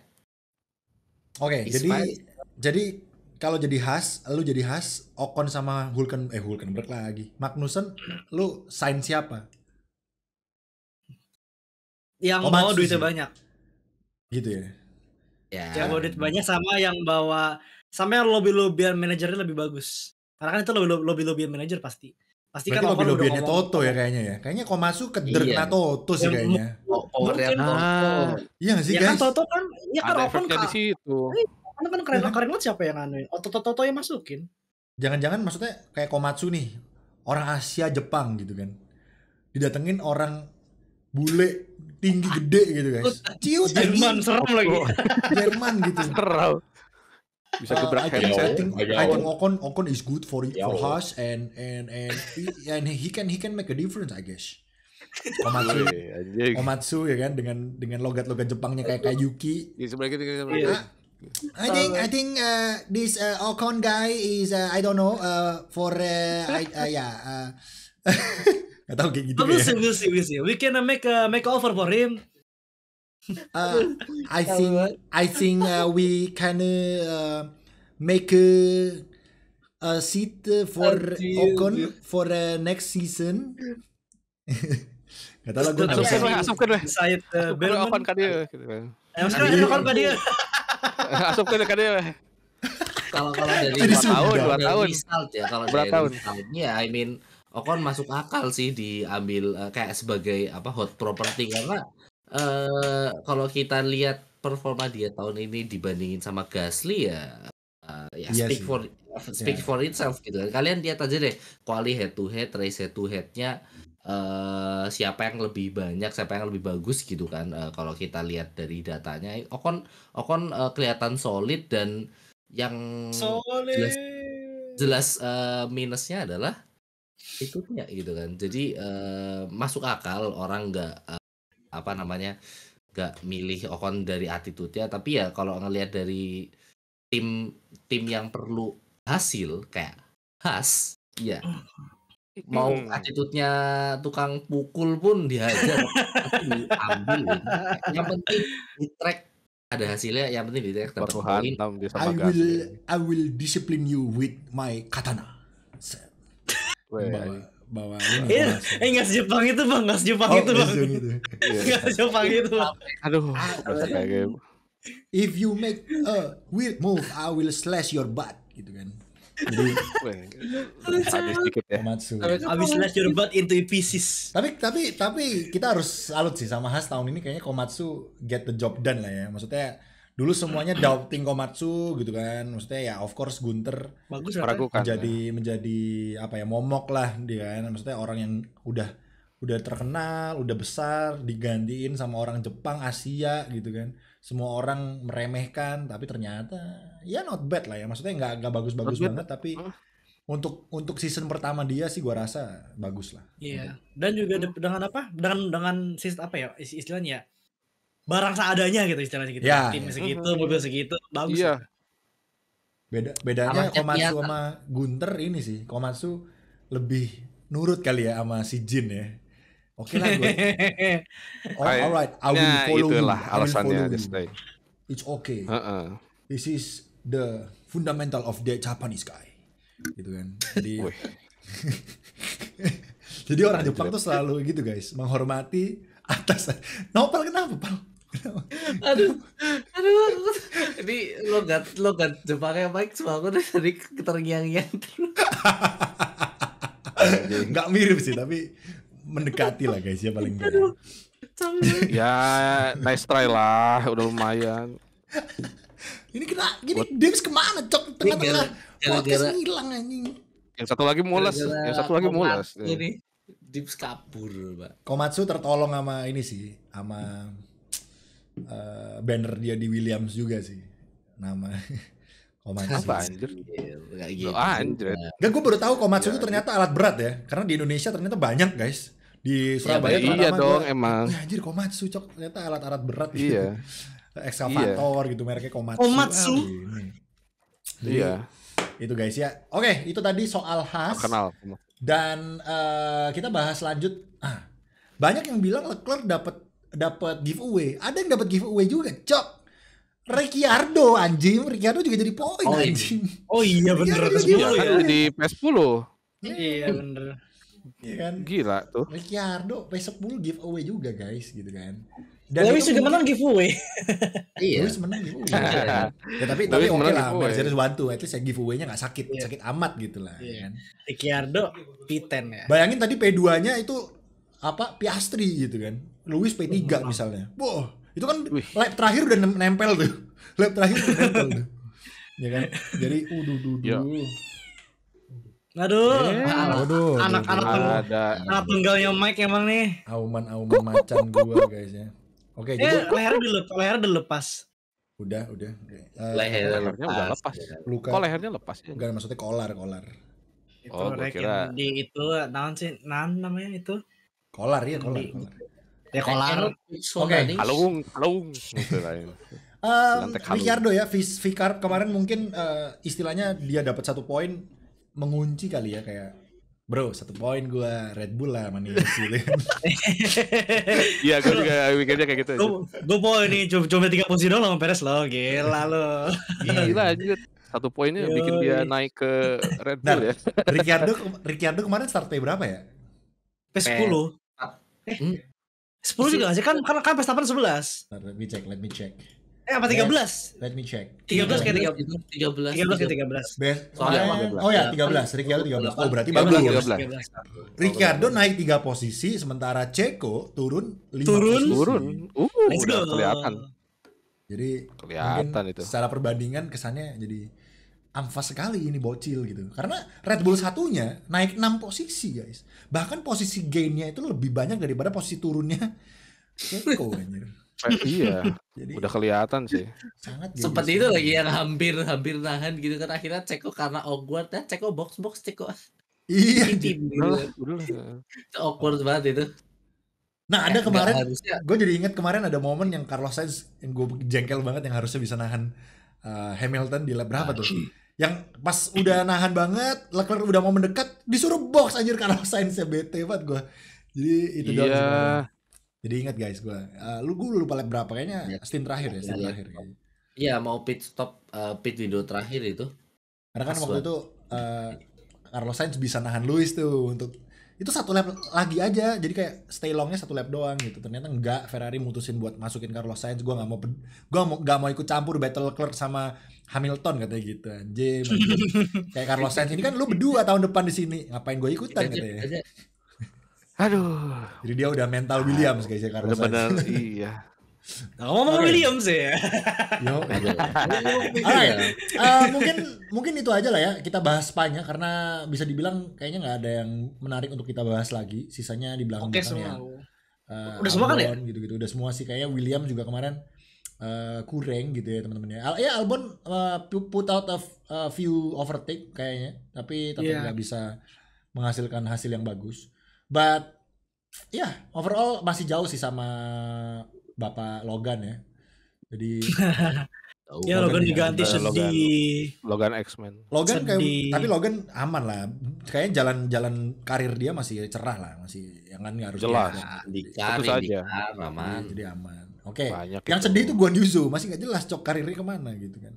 jadi kalau jadi Haas, lu jadi Haas, Ocon sama Hülkenberg lagi. Magnussen, lu sign siapa? Yang bawa duitnya banyak. Gitu ya. Yang bawa duit banyak sama yang bawa, sama yang lobby-lobbyan manajernya lebih bagus. Karena kan itu lobby manager pasti. Pasti Berarti kan Ocon udah lobby-lobbynya ngomong. Toto ya kayaknya ya. Kayaknya Komatsu keder Iya. kena Toto sih Ya, kayaknya. Powernya mungkin. Toto. Iya nggak sih Ya kan guys? Toto kan, ya kan Ada Ocon efeknya di situ. kan keren banget siapa yang anuin? Toto yang masukin. Jangan-jangan maksudnya kayak Komatsu nih, orang Asia Jepang gitu kan. Didatengin orang bule tinggi gede gitu guys. Ciut Jerman anjing. serem lagi. Jerman gitu. Serau. Bisa gebrak I think handset. Ocon is good for us and he can make a difference I guess. Komatsu ya kan dengan logat-logat Jepangnya kayak Yuki. Di sebelah gitu. I think this Ocon guy is I don't know for nggak tahu kayak gitu We'll ya. see. We can make offer for him. I think we can make a seat for Ocon for next season. Gak tau lah gue Asupkan weh. Said Berman. Ocon kan dia. Sekarang Ocon kan dia. Asupkan kan dia. Kalau dari Jadi 2 tahun. Result ya, kalau Berapa dari tahun? resultnya, I mean Ocon masuk akal sih diambil kayak sebagai hot property karena kalau kita lihat performa dia tahun ini dibandingin sama Gasly ya Iya speak for itself gitu kan. Kalian lihat aja deh quali head to head, race head to headnya siapa yang lebih banyak, siapa yang lebih bagus gitu kan. Kalau kita lihat dari datanya Ocon kelihatan solid dan yang jelas minusnya adalah attitude-nya gitu kan. Jadi masuk akal orang nggak nggak milih Ocon dari attitude-nya, tapi ya kalau ngelihat dari tim yang perlu hasil kayak Haas, ya mau attitude-nya tukang pukul pun dihajar pasti diambil. Yang penting di track ada hasilnya, yang penting di track dapat Baku poin. hantam dia sama Gasly. I will discipline you with my katana. Weh, Bawa ini. Nggak sejepang itu bang, nggak sejepang itu bang. Nggak sejepang itu. Aduh, bahasa kayak gitu. If you make a weird move, I will slash your butt gitu kan. Jadi Weh, sadis dikit ya. Komatsu. Abis slash your butt into pieces. Tapi kita harus salut sih sama Haas tahun ini, kayaknya Komatsu get the job done lah ya. Maksudnya dulu semuanya doubting Komatsu gitu kan. Maksudnya ya of course Gunter Bagus Meragukan. menjadi apa ya, momok lah dia kan. Maksudnya orang yang udah terkenal, udah besar, digantiin sama orang Jepang, Asia gitu kan. Semua orang meremehkan, tapi ternyata ya not bad lah ya. Maksudnya nggak bagus-bagus banget, tapi untuk season pertama dia sih gua rasa bagus lah. Iya. Dan juga dengan apa? Dengan sistem apa ya istilahnya? Barang seadanya gitu istilahnya gitu. Ya, Tim ya. segitu, mobil segitu, bagus. Iya. Bedanya Arahnya Komatsu kelihatan. sama Gunter ini sih. Komatsu lebih nurut kali ya sama si Jin ya. Oke lah gue. Alright, I will follow you. Itulah I will alasannya follow dia you. stay. It's okay. Heeh. This is the fundamental of the Japanese guy. Gitu kan. Jadi Wih. jadi orang Jepang tuh selalu gitu guys, menghormati atas. Nopal kenapa, Pal? Aduh. Ini logat Jepangnya Mike semua aku dari terngiang-ngiang. Nggak mirip sih, tapi mendekati lah guys ya paling enggak. Ya, nice try lah, udah lumayan. Ini Dims kemana cok, tengah-tengah podcast hilang anjing. Yang satu lagi mules, Ini Dips kabur, Pak. Komatsu tertolong sama ini sih, sama banner dia di Williams juga sih, nama Komatsu. Apa anjir? Kayak gitu. Anjir. Gak, gue baru tahu Komatsu itu ternyata alat berat ya, karena di Indonesia ternyata banyak guys. Di Surabaya iya dong, emang. Anjir Komatsu cok, ternyata alat-alat berat gitu. Iya. Ekskavator gitu mereknya Komatsu. Komatsu. Jadi, Iya. itu guys ya. Oke, itu tadi soal Haas. Kenal. Dan kita bahas lanjut. Banyak yang bilang Leclerc dapat giveaway. Ada yang dapat giveaway juga, cok. Ricciardo anjing, Ricciardo juga jadi poin anjing. Oh iya bener. Iya, Iya, kan di PS10. Iya bener. Iya kan? Gila tuh. Ricciardo P10 giveaway juga guys gitu kan. Dan Lewis itu juga mungkin- menang giveaway. Iya. Lewis menang giveaway. Iya. Ya tapi Lewis oke menang lah, giveaway. Mercedes bantu, at least ya giveaway-nya nggak sakit, Iya. sakit amat gitu lah. Iya. Ya kan? Ricciardo P10 ya. Bayangin tadi P2-nya itu apa Piastri gitu kan. Lewis P3 misalnya. Wah, itu kan Wih. lap terakhir udah nempel tuh. Lap terakhir udah nempel tuh. Ya kan? Jadi Ya. Aduh, Aduh, anak-anak Ada anak tunggalnya Mike emang nih. auman macan gua guys ya. Oke, jadi Lehernya udah lepas. udah. Leher lehernya udah lepas. Luka. Kok lehernya lepas ya? Enggak, maksudnya kolar. Itu Oh, gua Rek, kira- yang di itu naon sih? Naon namanya itu? Kolar ya, kolar. Ya kolar. Oke. Kalung gitu lah. Lantek halus. Ricciardo ya, Vicar kemarin mungkin istilahnya dia dapat 1 poin mengunci kali ya, kayak bro 1 poin gua Red Bull lah manis gitu kan. Iya, gue juga mikirnya kayak gitu. Gue poin nih cuma 3 posisi doang sama Perez lo. Gila lo. Gila anjir. 1 poinnya bikin dia Yoi. naik ke Red Nah, Bull ya. Ricciardo kemarin start P berapa ya? P10. Hmm. 10 juga gak sih? Kan Verstappen 11. Let me check. Apa 13? Let me check. 13 kayak 13. 13 kayak 13. Soalnya Oh ya 13, Ricciardo 13. Oh berarti 13. bagus. Ricciardo naik 3 posisi, sementara Checo turun 5 Turun. posisi. Turun. Let's Udah go. kelihatan. Jadi Kelihatan mungkin itu. secara perbandingan kesannya jadi amfas sekali ini bocil gitu. Karena Red Bull satunya naik 6 posisi guys. Bahkan posisi gainnya itu lebih banyak daripada posisi turunnya Checo anjir. Iya, Jadi udah kelihatan sih. sangat seperti genius. itu lagi yang hampir nahan gitu kan, akhirnya Ceko karena awkward ya, Ceko box Ceko Iya. tim gitu. Udah. Itu awkward banget itu. Nah ada Nggak kemarin harusnya. gue jadi inget kemarin ada momen yang Carlos Sainz yang gue jengkel banget yang harusnya bisa nahan Hamilton di lap berapa tuh? Yang pas udah nahan banget, Leclerc udah mau mendekat, disuruh box anjir Carlos Sainz ya, bete banget gue. Jadi itu doang sih Iya. kemarin. Jadi ingat guys gue, gue lupa lap berapa kayaknya Ya. stint terakhir ya, stint Ya, terakhir. Kayaknya. Iya, mau pit stop pit video terakhir itu. Karena kan Pas waktu itu Carlos Sainz bisa nahan Lewis tuh untuk itu 1 lap lagi aja, jadi kayak stay longnya 1 lap doang gitu. Ternyata enggak, Ferrari mutusin buat masukin Carlos Sainz. Gue nggak mau ikut campur battle Leclerc sama Hamilton katanya gitu. Anjir. Kayak Carlos Sainz ini kan lu berdua tahun depan di sini, ngapain gue ikutan katanya. Aduh, Jadi dia udah mental Williams guys ya Carlos Sainz. bener-bener iya. Nah, ngomong Oke. Williams ya. Yo. Alright, mungkin itu aja lah ya kita bahas Spanya karena bisa dibilang kayaknya nggak ada yang menarik untuk kita bahas lagi. Sisanya di belakang Oke belakang semua. ya. Udah semua kan ya? Albon gitu-gitu udah semua sih, kayaknya William juga kemarin kurang gitu ya teman-teman ya. Albon put out a few overtake kayaknya, tapi tetap Iya. nggak bisa menghasilkan hasil yang bagus. But ya overall masih jauh sih sama Bapak Logan ya. Jadi Ya Logan Logan diganti ya, sedih. Logan X-Men. Logan kayak, Sedih. tapi Logan aman lah. Kayaknya jalan karir dia masih cerah lah, masih yang kan nggak harus Jelas. Dikar, Tentu saja. aman. Jadi aman. Oke. Banyak Yang itu. sedih itu Guan Yuzo, masih nggak jelas cok karirnya kemana gitu kan.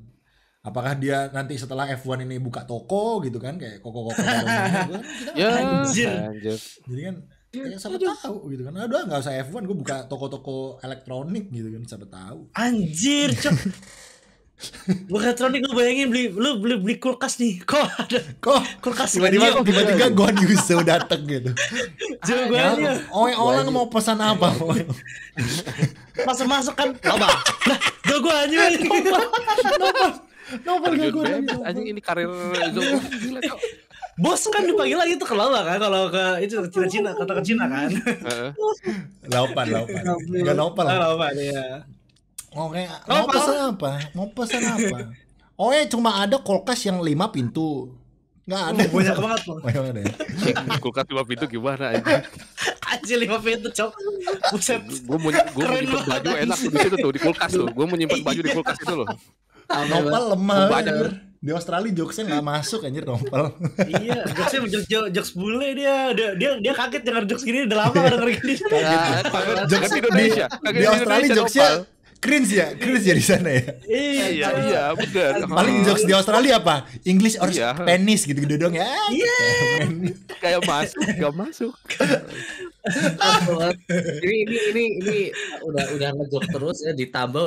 Apakah dia nanti setelah F1 ini buka toko gitu kan, kayak koko baru kita Ya, Anjir. anjir. jadi kan kayak siapa tahu gitu kan. Aduh nggak usah F1, gue buka toko-toko elektronik gitu kan, siapa tahu. Anjir, cok. Bukan elektronik, lu bayangin beli kulkas nih. Kok ada Kok kulkas tiba-tiba Guan Yuzo dateng gitu. jawabannya Orang mau pesan apa? masuk kan apa? Lah, gua anjir. Nopal gak Terjun gue bebas, anjing ini karir Zoe gila kok. Bos kan dipanggil lagi tuh ke Lawa kan, kalau ke itu Cina kata ke Cina kan. Heeh. Laupan. Gak nopal. Apa dia? Oke, Nopal. Mau pesan apa? Oh ya cuma ada kulkas yang 5 pintu. Nggak ada. Banyak banget loh. Banyak banget ya. Kulkas 5 pintu gimana anjing? Anjir 5 pintu cok. Buset. Gue mau Keren nyimpen banget, baju enak tuh di situ tuh di kulkas tuh. Gue mau nyimpen baju di kulkas itu loh. Nopal lemah. Banyak. anjir. Di Australia jokesnya nggak masuk anjir Nopal. Iya, jokesnya jokes bule dia kaget denger jokes gini udah lama gak denger gini. Kaget Jokes di Indonesia. Kaget di Australia Indonesia, jokesnya Nopal. cringe ya di sana ya. Iya, bener. Paling jokes di Australia apa? English or Iya. Spanish gitu-gitu dong ya. Kayak gak masuk. ini udah ngejok terus ya, ditambah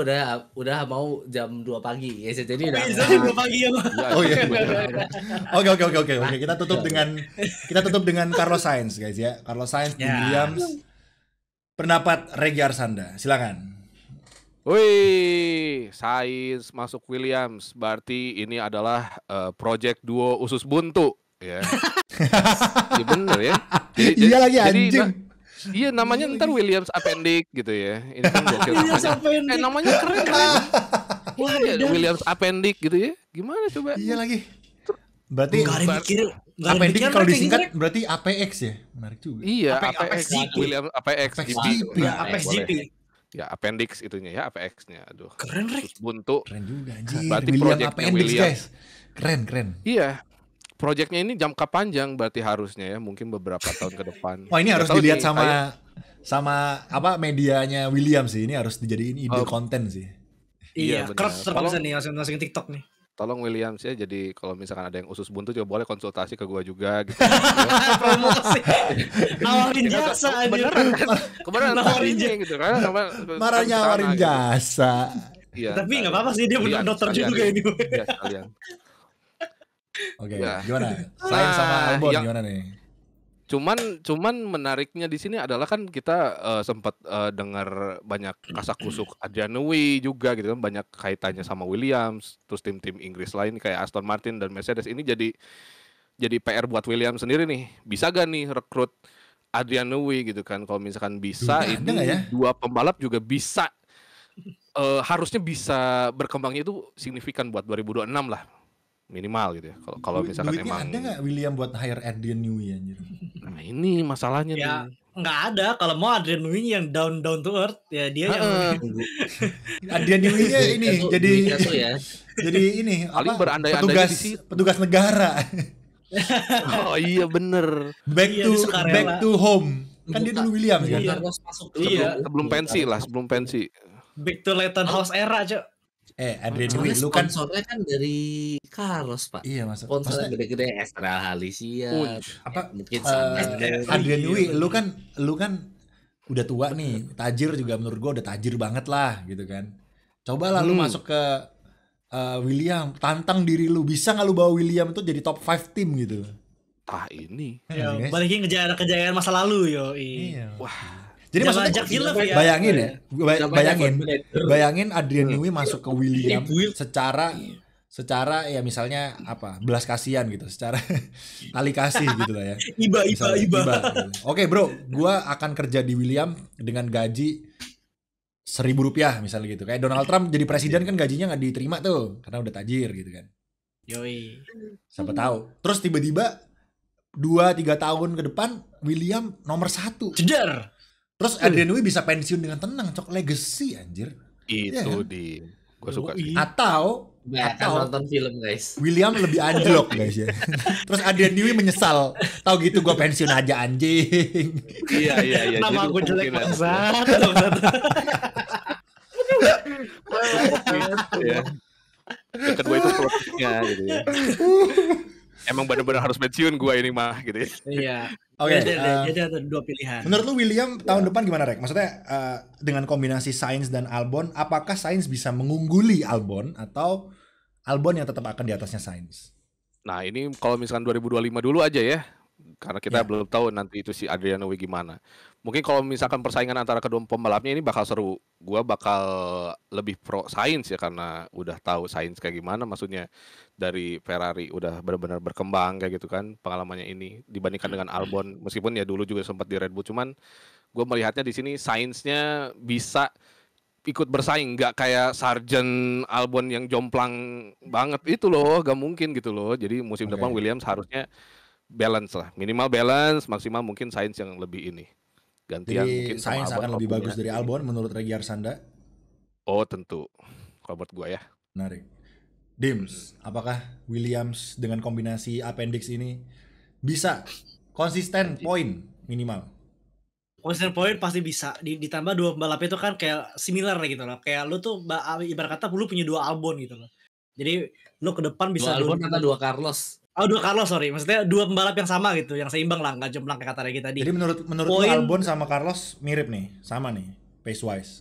udah mau jam 2 pagi ya, jadi udah Bisa nih 2 pagi ya. Oh iya. Oke. Kita tutup dengan Carlos Sainz guys ya. Carlos Sainz di Ya. Williams. Pendapat Regi Arsanda, silakan. Wih, Sainz masuk Williams, berarti ini adalah project duo usus buntu, ya. Iya bener ya. Iya lagi anjing. Iya namanya ntar Williams Appendix gitu ya. Ini kan gokil Williams namanya. Appendix. Namanya keren. Wah, ya, Williams Appendix gitu ya. Gimana coba? Iya lagi. Berarti Enggak ada yang mikir. Appendix kalau disingkat berarti APX ya. Menarik juga. Iya, Apex APX, GP. Williams APX Apex GP. GP. Ya, Nah, Apex boleh. GP. Ya, Appendix itunya ya, APX-nya. Aduh. Keren, Rek. Usus buntu. Keren juga anjir. Berarti William projectnya Appendix William. guys. Keren. Iya. Proyeknya ini jangka panjang berarti harusnya ya, mungkin beberapa tahun ke depan. Wah ini Nggak harus tahu dilihat nih, sama apa medianya William sih. Ini harus dijadiin ide Oh. konten sih. Iya, Iya, benar. keras terus Kalau- bisa nih masukin TikTok nih. Tolong Williams ya, jadi kalau misalkan ada yang usus buntu juga boleh konsultasi ke gua juga gitu. Promosi. Nawarin jasa aja. Beneran kan? Kemarin Nawarin tadinya gitu kan. Marah nyawarin jasa. Iya. Tapi nggak apa-apa sih, dia bener Sekalian, dokter sekalian. juga ini. Iya, sekalian. Oke, Ya. gimana? Sainz sama Nah, Albon yang- gimana nih? Cuman menariknya di sini adalah kan kita sempat dengar banyak kasak-kusuk Adrian Newey juga gitu kan, banyak kaitannya sama Williams, terus tim-tim Inggris lain kayak Aston Martin dan Mercedes. Ini jadi PR buat Williams sendiri nih. Bisa gak nih rekrut Adrian Newey gitu kan? Kalau misalkan bisa, Ada ini nggak ya? dua pembalap juga bisa harusnya bisa berkembangnya itu signifikan buat 2026 lah minimal gitu ya. Kalau misalkan Duitnya emang ada nggak William buat hire Adrian Newey anjir? nah ini masalahnya Ya, nih. nggak ada. Kalau mau Adrian Newey yang down to earth, ya dia yang Adrian Newey-nya ini jadi Duitnya tuh ya. jadi ini Paling apa? berandai-andainya di situ. Petugas negara. Oh iya bener. Back Iya, to di sukarela. back to home. Kan dia dulu William kan. Iya. Carlos masuk Iya. Sebelum pensi lah, sebelum pensi. back to Leighton House era, Cok. Adrian Newey Soalnya lu kan sponsornya kan dari Carlos, Pak. iya Mas. Sponsornya Maksudnya gede-gede, Astral Halisia, apa mungkin Adrian Newey lu kan udah tua nih, tajir juga menurut gua udah tajir banget lah gitu kan. Cobalah lu masuk ke William, tantang diri lu, bisa nggak lu bawa William tuh jadi top 5 tim gitu. Ah ini. Ya, Guys. balikin kejayaan masa lalu, yo. Iya. Wah. Jadi Jangan maksudnya ajak hilaf ya. bayangin ya, Namanya bayangin Adrian Newey masuk ke William Will. secara ya misalnya apa, belas kasihan gitu, secara kali kasih gitu lah ya. Iba. Misalnya, gitu. Oke bro, gua akan kerja di William dengan gaji Rp1.000 misalnya gitu. Kayak Donald Trump jadi presiden kan gajinya nggak diterima tuh karena udah tajir gitu kan. Yoi. Siapa tahu. Terus tiba-tiba 2-3 tahun ke depan William nomor 1. Jedar. Terus Adrian Newey bisa pensiun dengan tenang, cok, legacy anjir. Iya Itu kan? gue suka sih. Atau nonton film, guys. William lebih anjlok guys ya. Terus Adrian Newey menyesal. Tahu gitu gua pensiun aja anjing. Iya. Nama jadi gue jelek kemungkinan- bangsat. Ya. Yang kedua itu politiknya gitu ya. Emang benar-benar harus pensiun gua ini mah gitu ya. Iya. Oke, Jadi ada 2 pilihan. menurut lu William tahun depan gimana, Rek? Maksudnya dengan kombinasi Sainz dan Albon, apakah Sainz bisa mengungguli Albon atau Albon yang tetap akan di atasnya Sainz? Nah ini kalau misalkan 2025 dulu aja ya, karena kita Ya. belum tahu nanti itu si Adrian Newey gimana. Mungkin kalau misalkan persaingan antara kedua pembalapnya ini bakal seru. Gua bakal lebih pro Sainz ya, karena udah tahu Sainz kayak gimana. Maksudnya dari Ferrari udah benar-benar berkembang kayak gitu kan pengalamannya ini dibandingkan dengan Albon. Meskipun ya dulu juga sempat di Red Bull, cuman gue melihatnya di sini Sainz-nya bisa ikut bersaing, nggak kayak Sargent Albon yang jomplang banget itu loh, gak mungkin gitu loh. Jadi musim Oke. depan Williams harusnya balance lah, minimal balance, maksimal mungkin Sainz yang lebih ini gantian Jadi mungkin sama Sainz Albon akan lebih kalau bagus punya dari ini. Albon menurut Regi Arsanda. Oh tentu, kalau buat gue ya. Menarik. Dims, apakah Williams dengan kombinasi appendix ini bisa konsisten poin minimal? Consistent point pasti bisa. Ditambah 2 pembalap itu kan kayak similar gitu loh. Kayak lu tuh ibarat kata lu punya 2 Albon gitu loh. Jadi lu ke depan bisa 2 Albon atau 2 Carlos? 2 Carlos sorry. Maksudnya 2 pembalap yang sama gitu, yang seimbang lah, nggak jomplang kayak kata Regi tadi. Jadi menurut lu Albon sama Carlos mirip nih, sama nih, pace wise.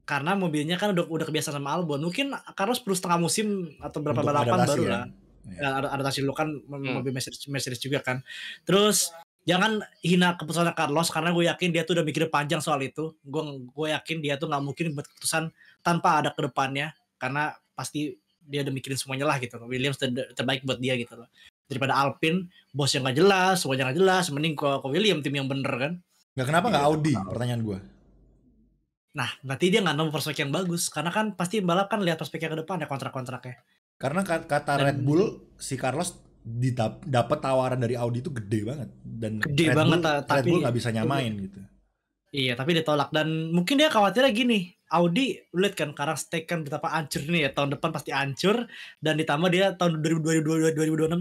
Karena mobilnya kan udah kebiasaan sama Albon. Mungkin Carlos perlu setengah musim atau berapa Untuk balapan adaptasi baru ya. lah. Ya, adaptasi dulu kan mobil Mercedes juga kan. Terus jangan hina keputusan Carlos karena gue yakin dia tuh udah mikir panjang soal itu. Gue yakin dia tuh nggak mungkin buat keputusan tanpa ada ke depannya karena pasti dia udah mikirin semuanya lah gitu. Williams terbaik buat dia gitu loh. Daripada Alpine, bos yang nggak jelas, semuanya nggak jelas, mending ke Williams tim yang bener kan. Kenapa nggak Audi? Pertanyaan gue. Nah, berarti dia nggak nemu prospek yang bagus karena kan pasti balap kan lihat prospeknya ke depan ya kontrak-kontraknya. Karena kata Red Bull si Carlos dapat tawaran dari Audi itu gede banget dan gede Red Bull nggak bisa nyamain gitu. Iya, tapi ditolak dan mungkin dia khawatirnya gini, Audi lihat kan sekarang stake kan betapa hancur nih ya, tahun depan pasti hancur dan ditambah dia tahun 2026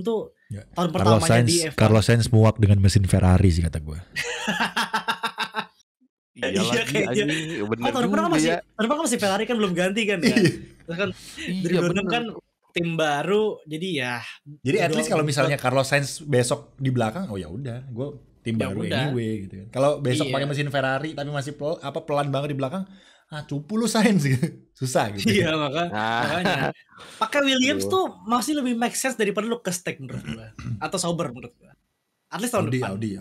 tuh ya, tahun pertamanya di F1. Carlos Sainz muak dengan mesin Ferrari sih kata gue. Iya lagi anjing, bener tahun depan kan masih Ferrari kan belum ganti kan ya. Terus kan 2026 kan tim baru jadi ya. Jadi at least kalau misalnya Carlos Sainz besok di belakang, oh ya udah, gue tim baru anyway gitu kan. Kalau besok pakai mesin Ferrari tapi masih pelan banget di belakang, cupu lu Sainz gitu. Susah gitu. Iya makanya. Pakai Williams tuh masih lebih make sense daripada lu ke stake menurut gue. Atau Sauber menurut gue. At least tahun depan. Audi.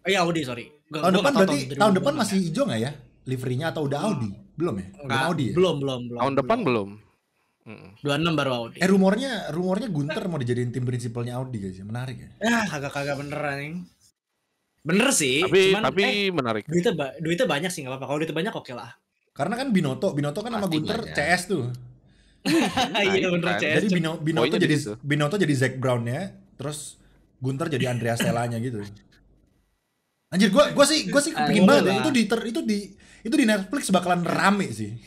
Iya Audi sorry. Tahun depan masih hijau nggak ya livernya atau udah Audi? Belum ya? Audi ya? Belum. Tahun depan belum. 26 baru Audi. Rumornya Gunter mau dijadiin tim prinsipalnya Audi guys, menarik ya? Kagak beneran. Bener sih. Tapi menarik. Duitnya banyak sih nggak apa-apa. Kalau duitnya banyak oke lah. Karena kan Binotto kan sama Gunter banyak. CS tuh. Iya bener CS. Jadi Binotto jadi Zac Brown-nya, terus Gunter jadi Andrea Stella-nya gitu. Anjir, gua sih kepingin banget ya. Itu di Netflix bakalan rame sih.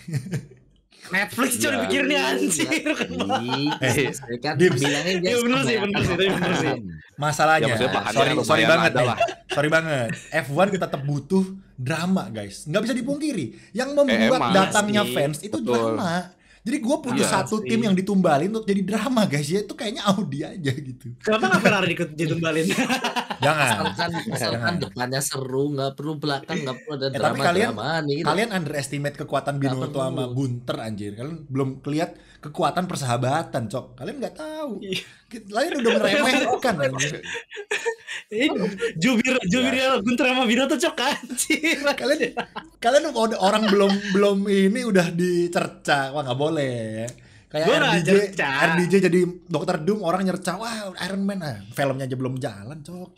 Netflix coba pikirnya anjir. Kan bilangin dia bener sih. Masalahnya, sorry banget. F1 tetap butuh drama guys. Nggak bisa dipungkiri. Yang membuat datangnya fans itu drama. Jadi gue punya satu tim yang ditumbalin untuk jadi drama guys ya, itu kayaknya Audi aja gitu. Kenapa nggak Ferrari ditumbalin? Asalkan depannya seru, nggak perlu belakang, nggak perlu ada drama. Tapi kalian underestimate kekuatan Binotto sama Gunter anjir. Kalian belum kelihat kekuatan persahabatan, Cok. Kalian nggak tahu. Kalian udah meremehkan anjir. Jubir Gunter sama Binotto Cok anjir. Kalian orang belum ini udah dicerca. Wah nggak boleh. Kayak RDJ jadi Dr. Doom, orang nyerca, wah Iron Man filmnya aja belum jalan Cok.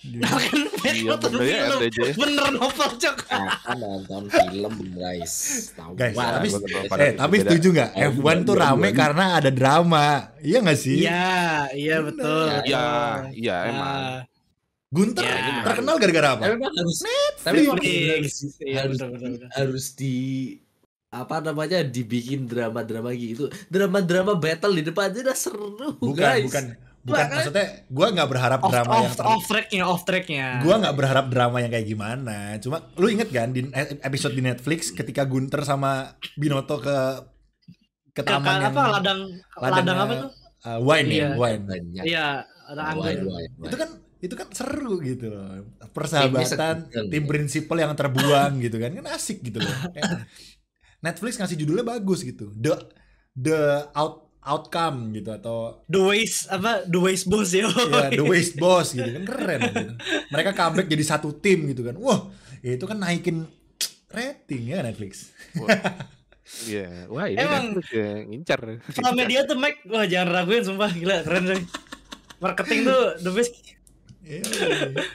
Iya bener ya RDJ. Bener novel Cok. Kan nonton film guys. Tapi setuju nggak? F1 tuh rame karena ada drama. Iya nggak sih? Iya betul. Iya emang. Gunter terkenal gara-gara apa? Harus dibikin drama-drama gitu. Drama-drama battle di depan aja udah seru, guys. Bukan maksudnya gue nggak berharap drama yang off tracknya. Gue nggak berharap drama yang kayak gimana. Cuma lu inget kan di episode di Netflix ketika Gunter sama Binotto ke taman yang ladang apa tuh? Wine. Iya, ada anggur. Itu kan seru gitu loh. Persahabatan, tim prinsipal yang terbuang gitu kan asik gitu loh. Netflix ngasih judulnya bagus gitu. The outcome gitu atau The Waste Boss ya. Iya, The Waste Boss gitu kan keren gitu. Mereka comeback jadi satu tim gitu kan. Wah, ya itu kan naikin rating ya Netflix. Iya, wah ini Netflix ya ngincar. Kalau media tuh Mike, wah jangan raguin sumpah gila keren sih. Marketing tuh the best.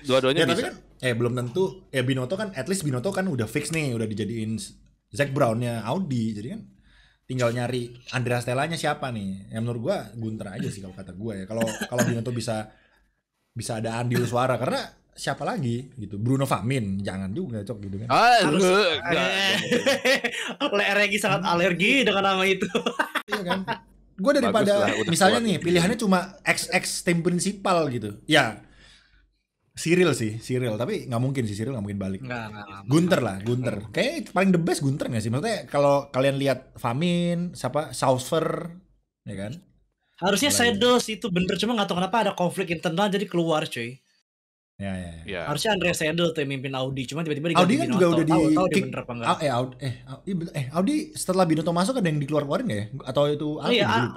Dua-duanya bisa. Tapi kan belum tentu Binotto kan udah fix nih, udah dijadiin Zac Brown-nya Audi, jadi kan tinggal nyari Andrea Stella-nya siapa nih? Yang menurut gua Gunter aja sih kalau kata gua ya. Kalau Binotto bisa ada andil suara karena siapa lagi gitu? Bruno Famin, jangan juga Cok gitu kan. Regi sangat alergi dengan nama itu. Iya kan? Gua daripada misalnya nih pilihannya cuma XX tim prinsipal gitu. Ya. Cyril tapi nggak mungkin sih Cyril nggak mungkin balik. Enggak. Gunter. Kayaknya paling the best Gunter nggak sih? Maksudnya kalau kalian lihat Famin, siapa Saucer, ya kan? Harusnya Mulai. Shadows itu bener, cuma nggak tahu kenapa ada konflik internal jadi keluar cuy. Ya. Ya. Harusnya Andrea Shadows tuh yang mimpin Audi, cuma tiba-tiba Audi diganti kan juga udah di tahu dia kick. bener apa enggak. Audi setelah Binotto masuk ada yang dikeluarin nggak ya? Atau itu Oh iya,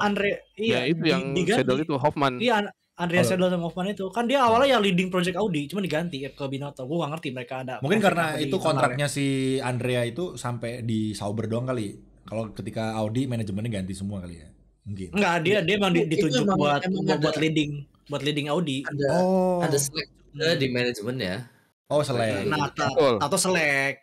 Ya itu yang Shadow itu Hoffman. Iya, Andrea Oh. Shadows sama Hoffman itu. Kan dia awalnya yang leading project Audi, cuma diganti ke Binotto. Gua gak ngerti mereka ada. Mungkin konflik karena apa di itu internal kontraknya si Andrea itu sampai di Sauber doang kali. Kalau ketika Audi manajemennya ganti semua kali ya. Mungkin. ya. Enggak, dia emang Itu ditunjuk emang buat ada- leading Audi. Ada selek juga di manajemen ya. Oh, selek. Nah, Betul. atau selek.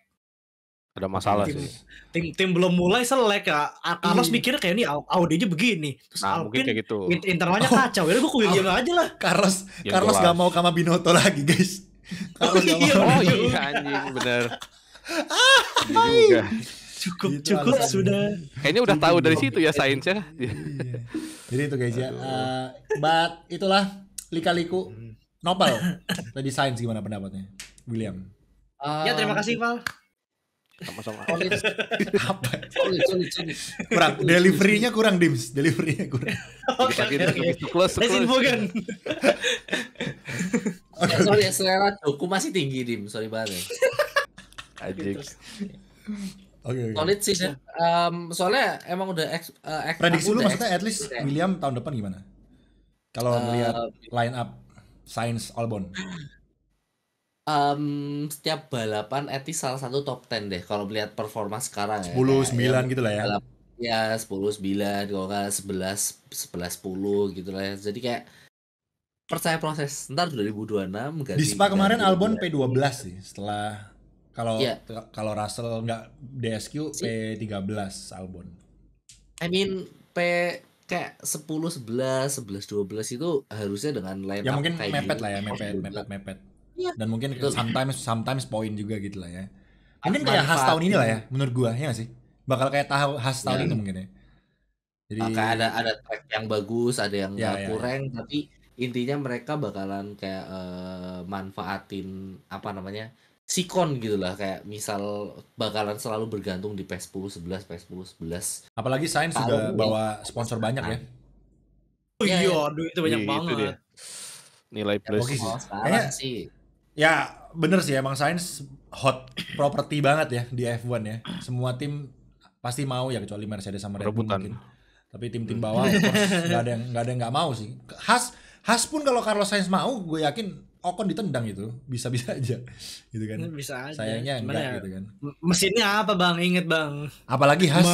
Ada masalah Tim- sih. Tim belum mulai selek ya. Carlos mikirnya kayak ini Audi aja begini. Terus Nah, mungkin kayak gitu. internalnya kacau. Ya gue ke William aja lah. Carlos Yang Carlos jelas. gak mau sama Binotto lagi, guys. Carlos gak iya. mau. Oh iya anjing bener. Iya juga. Cukup Gitu alasannya. sudah. Kayaknya udah tahu dari situ ya sainsnya. Iya. Jadi itu guys ya. But itulah lika-liku Nopal. Tadi Sainz gimana pendapatnya? William. Ya terima kasih Val. Sama-sama. Apa? Solid. Kurang delivery-nya kurang Dims. Delivery-nya kurang. Dikit-dikit close. Let's Bogan. Sorry, selera Doku masih tinggi Dim, sorry banget. Anjing. Oke. Solid sih. Soalnya emang udah Prediksi lu aku udah maksudnya at least William tahun depan gimana? Kalau melihat line up Sainz Albon. Setiap balapan etis salah satu top 10 deh kalau melihat performa sekarang 10 ya. 9 gitu lah ya. Ya 10 9 kalau nggak 11 10 gitu lah ya. Jadi kayak percaya proses. Ntar 2026 ganti. Di Spa kemarin ganti Albon dia. P12 sih setelah kalau Iya. kalau Russell nggak DSQ P13 Albon. I mean kayak 10 11 11 12 itu harusnya dengan line Ya up mungkin kayak mepet gini. lah ya, mepet. Iya. Dan mungkin Betul. sometimes poin juga gitu lah ya. Mungkin kayak Haas tahun ini lah ya menurut gua, ya nggak sih? Bakal kayak Haas tahun Ya. ini mungkin ya. Jadi Kayak ada track yang bagus, ada yang Ya. kurang, tapi intinya mereka bakalan kayak manfaatin apa namanya sikon gitu lah, kayak misal bakalan selalu bergantung di PS10 11 PS10 11. apalagi Sainz juga bawa sponsor banyak ya. Oh Iya, iya, aduh itu banyak Itu banget. dia. Nilai plus. Oke sih. Sekarang Kayaknya- sih Ya bener sih emang Sainz hot property banget ya di F1 ya. Semua tim pasti mau ya kecuali Mercedes sama Red Bull Rebutan. mungkin. Tapi tim-tim bawah of course, nggak ada yang nggak mau sih. Haas pun kalau Carlos Sainz mau, gue yakin Ocon ditendang itu bisa-bisa aja gitu kan. Bisa aja. Sayangnya Cuman enggak ya, gitu kan. Mesinnya apa Bang? Ingat Bang. Apalagi Haas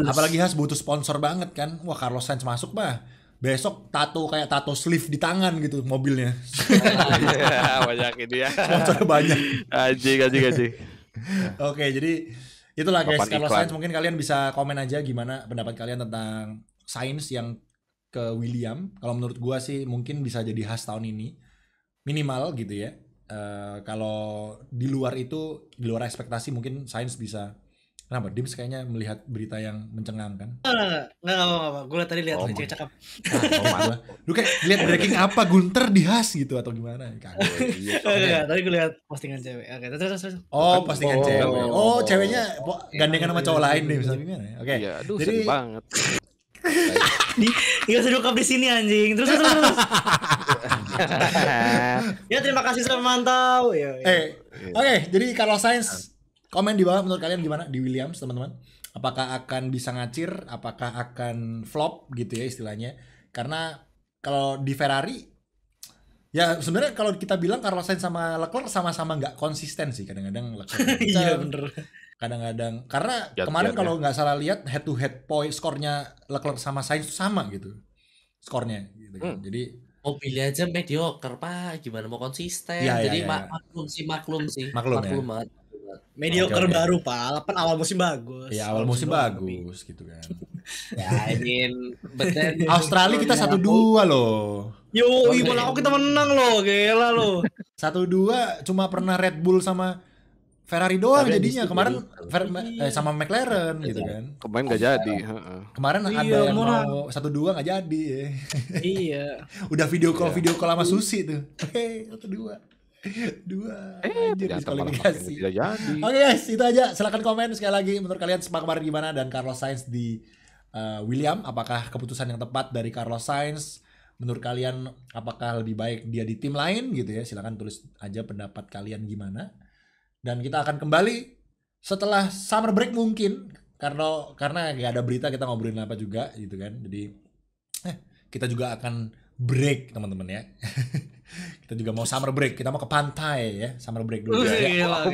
Apalagi Haas butuh sponsor banget kan. Wah, Carlos Sainz masuk mah besok kayak tato sleeve di tangan gitu mobilnya. Banyak ini ya. Sponsor banyak. Anjing. Oke, jadi itulah guys, Papan Carlos iklan. Sainz mungkin kalian bisa komen aja gimana pendapat kalian tentang Sainz yang ke William. Kalau menurut gua sih mungkin bisa jadi Haas tahun ini minimal gitu ya. Kalau di luar ekspektasi mungkin Sainz bisa. Kenapa? Dims kayaknya melihat berita yang mencengangkan. Enggak apa-apa. Gue tadi lihat Oh, cewek cakep. Gua. Lu kayak lihat breaking apa Gunter di Haas gitu atau gimana? Kagak. Enggak, tadi gue lihat postingan cewek. Oke, terus. Oh, postingan Oh. cewek. Oh, ceweknya gandengan sama cowok lain deh misalnya gimana ya? Oke. Iya, aduh Jadi sedih banget. Enggak usah diungkap di sini anjing. Terus. Ya terima kasih sudah memantau. Ya. Oke, jadi kalau Sainz komen di bawah menurut kalian gimana di Williams teman-teman? Apakah akan bisa ngacir? Apakah akan flop gitu ya istilahnya? Karena kalau di Ferrari ya sebenarnya kalau kita bilang Carlos Sainz sama Leclerc sama-sama nggak konsisten sih kadang-kadang Leclerc. Iya bener. Kadang-kadang karena Jat-jat kemarin ya. kalau nggak salah lihat head to head point skornya Leclerc sama Sainz itu sama gitu skornya gitu kan. Jadi mobilnya aja mediocre Pak, gimana mau konsisten. Iya, iya, Jadi iya, iya. maklum sih. Maklum ya. Banget. Mediocre Oke. baru Pak. Kan awal musim bagus. ya awal musim bagus gitu kan. Ya, I mean, but then Australia kita 1-2 loh. Yo, malah kita menang loh, gila loh. 1-2 cuma pernah Red Bull sama Ferrari doang Tapi jadinya habis itu kemarin Iya. sama McLaren gitu kan. Kemarin nggak jadi. Heeh. Kemarin Iya, ada yang Mona. mau 1-2 nggak jadi ya. Iya. Udah video call Iya. sama Susi tuh. Hei, 1-2. 2 anjir Ternyata malah diskualifikasi. tidak jadi. Oke guys, itu aja. Silahkan komen sekali lagi menurut kalian Spa kemarin gimana dan Carlos Sainz di William. Apakah keputusan yang tepat dari Carlos Sainz? Menurut kalian apakah lebih baik dia di tim lain gitu ya? Silahkan tulis aja pendapat kalian gimana. Dan kita akan kembali setelah summer break mungkin karena gak ada berita kita ngobrolin apa juga gitu kan. Jadi kita juga akan break teman-teman ya. Kita juga mau summer break, kita mau ke pantai ya, summer break dulu. Gila,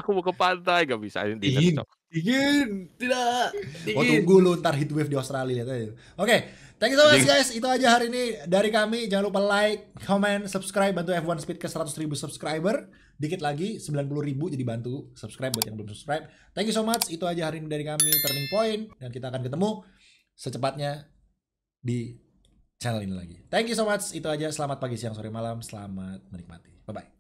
Aku mau ke pantai, gak bisa ini Dingin. Dingin, tidak. Oh tunggu lu ntar heatwave di Australia lihat aja. Oke, thank you so much guys. Itu aja hari ini dari kami. Jangan lupa like, comment, subscribe, bantu F1 Speed ke 100.000 subscriber. Dikit lagi 90.000, jadi bantu subscribe buat yang belum subscribe. Thank you so much. Itu aja hari ini dari kami, Turning Point, dan kita akan ketemu secepatnya di channel ini lagi. Thank you so much. Itu aja. Selamat pagi, siang, sore, malam. Selamat menikmati. Bye bye.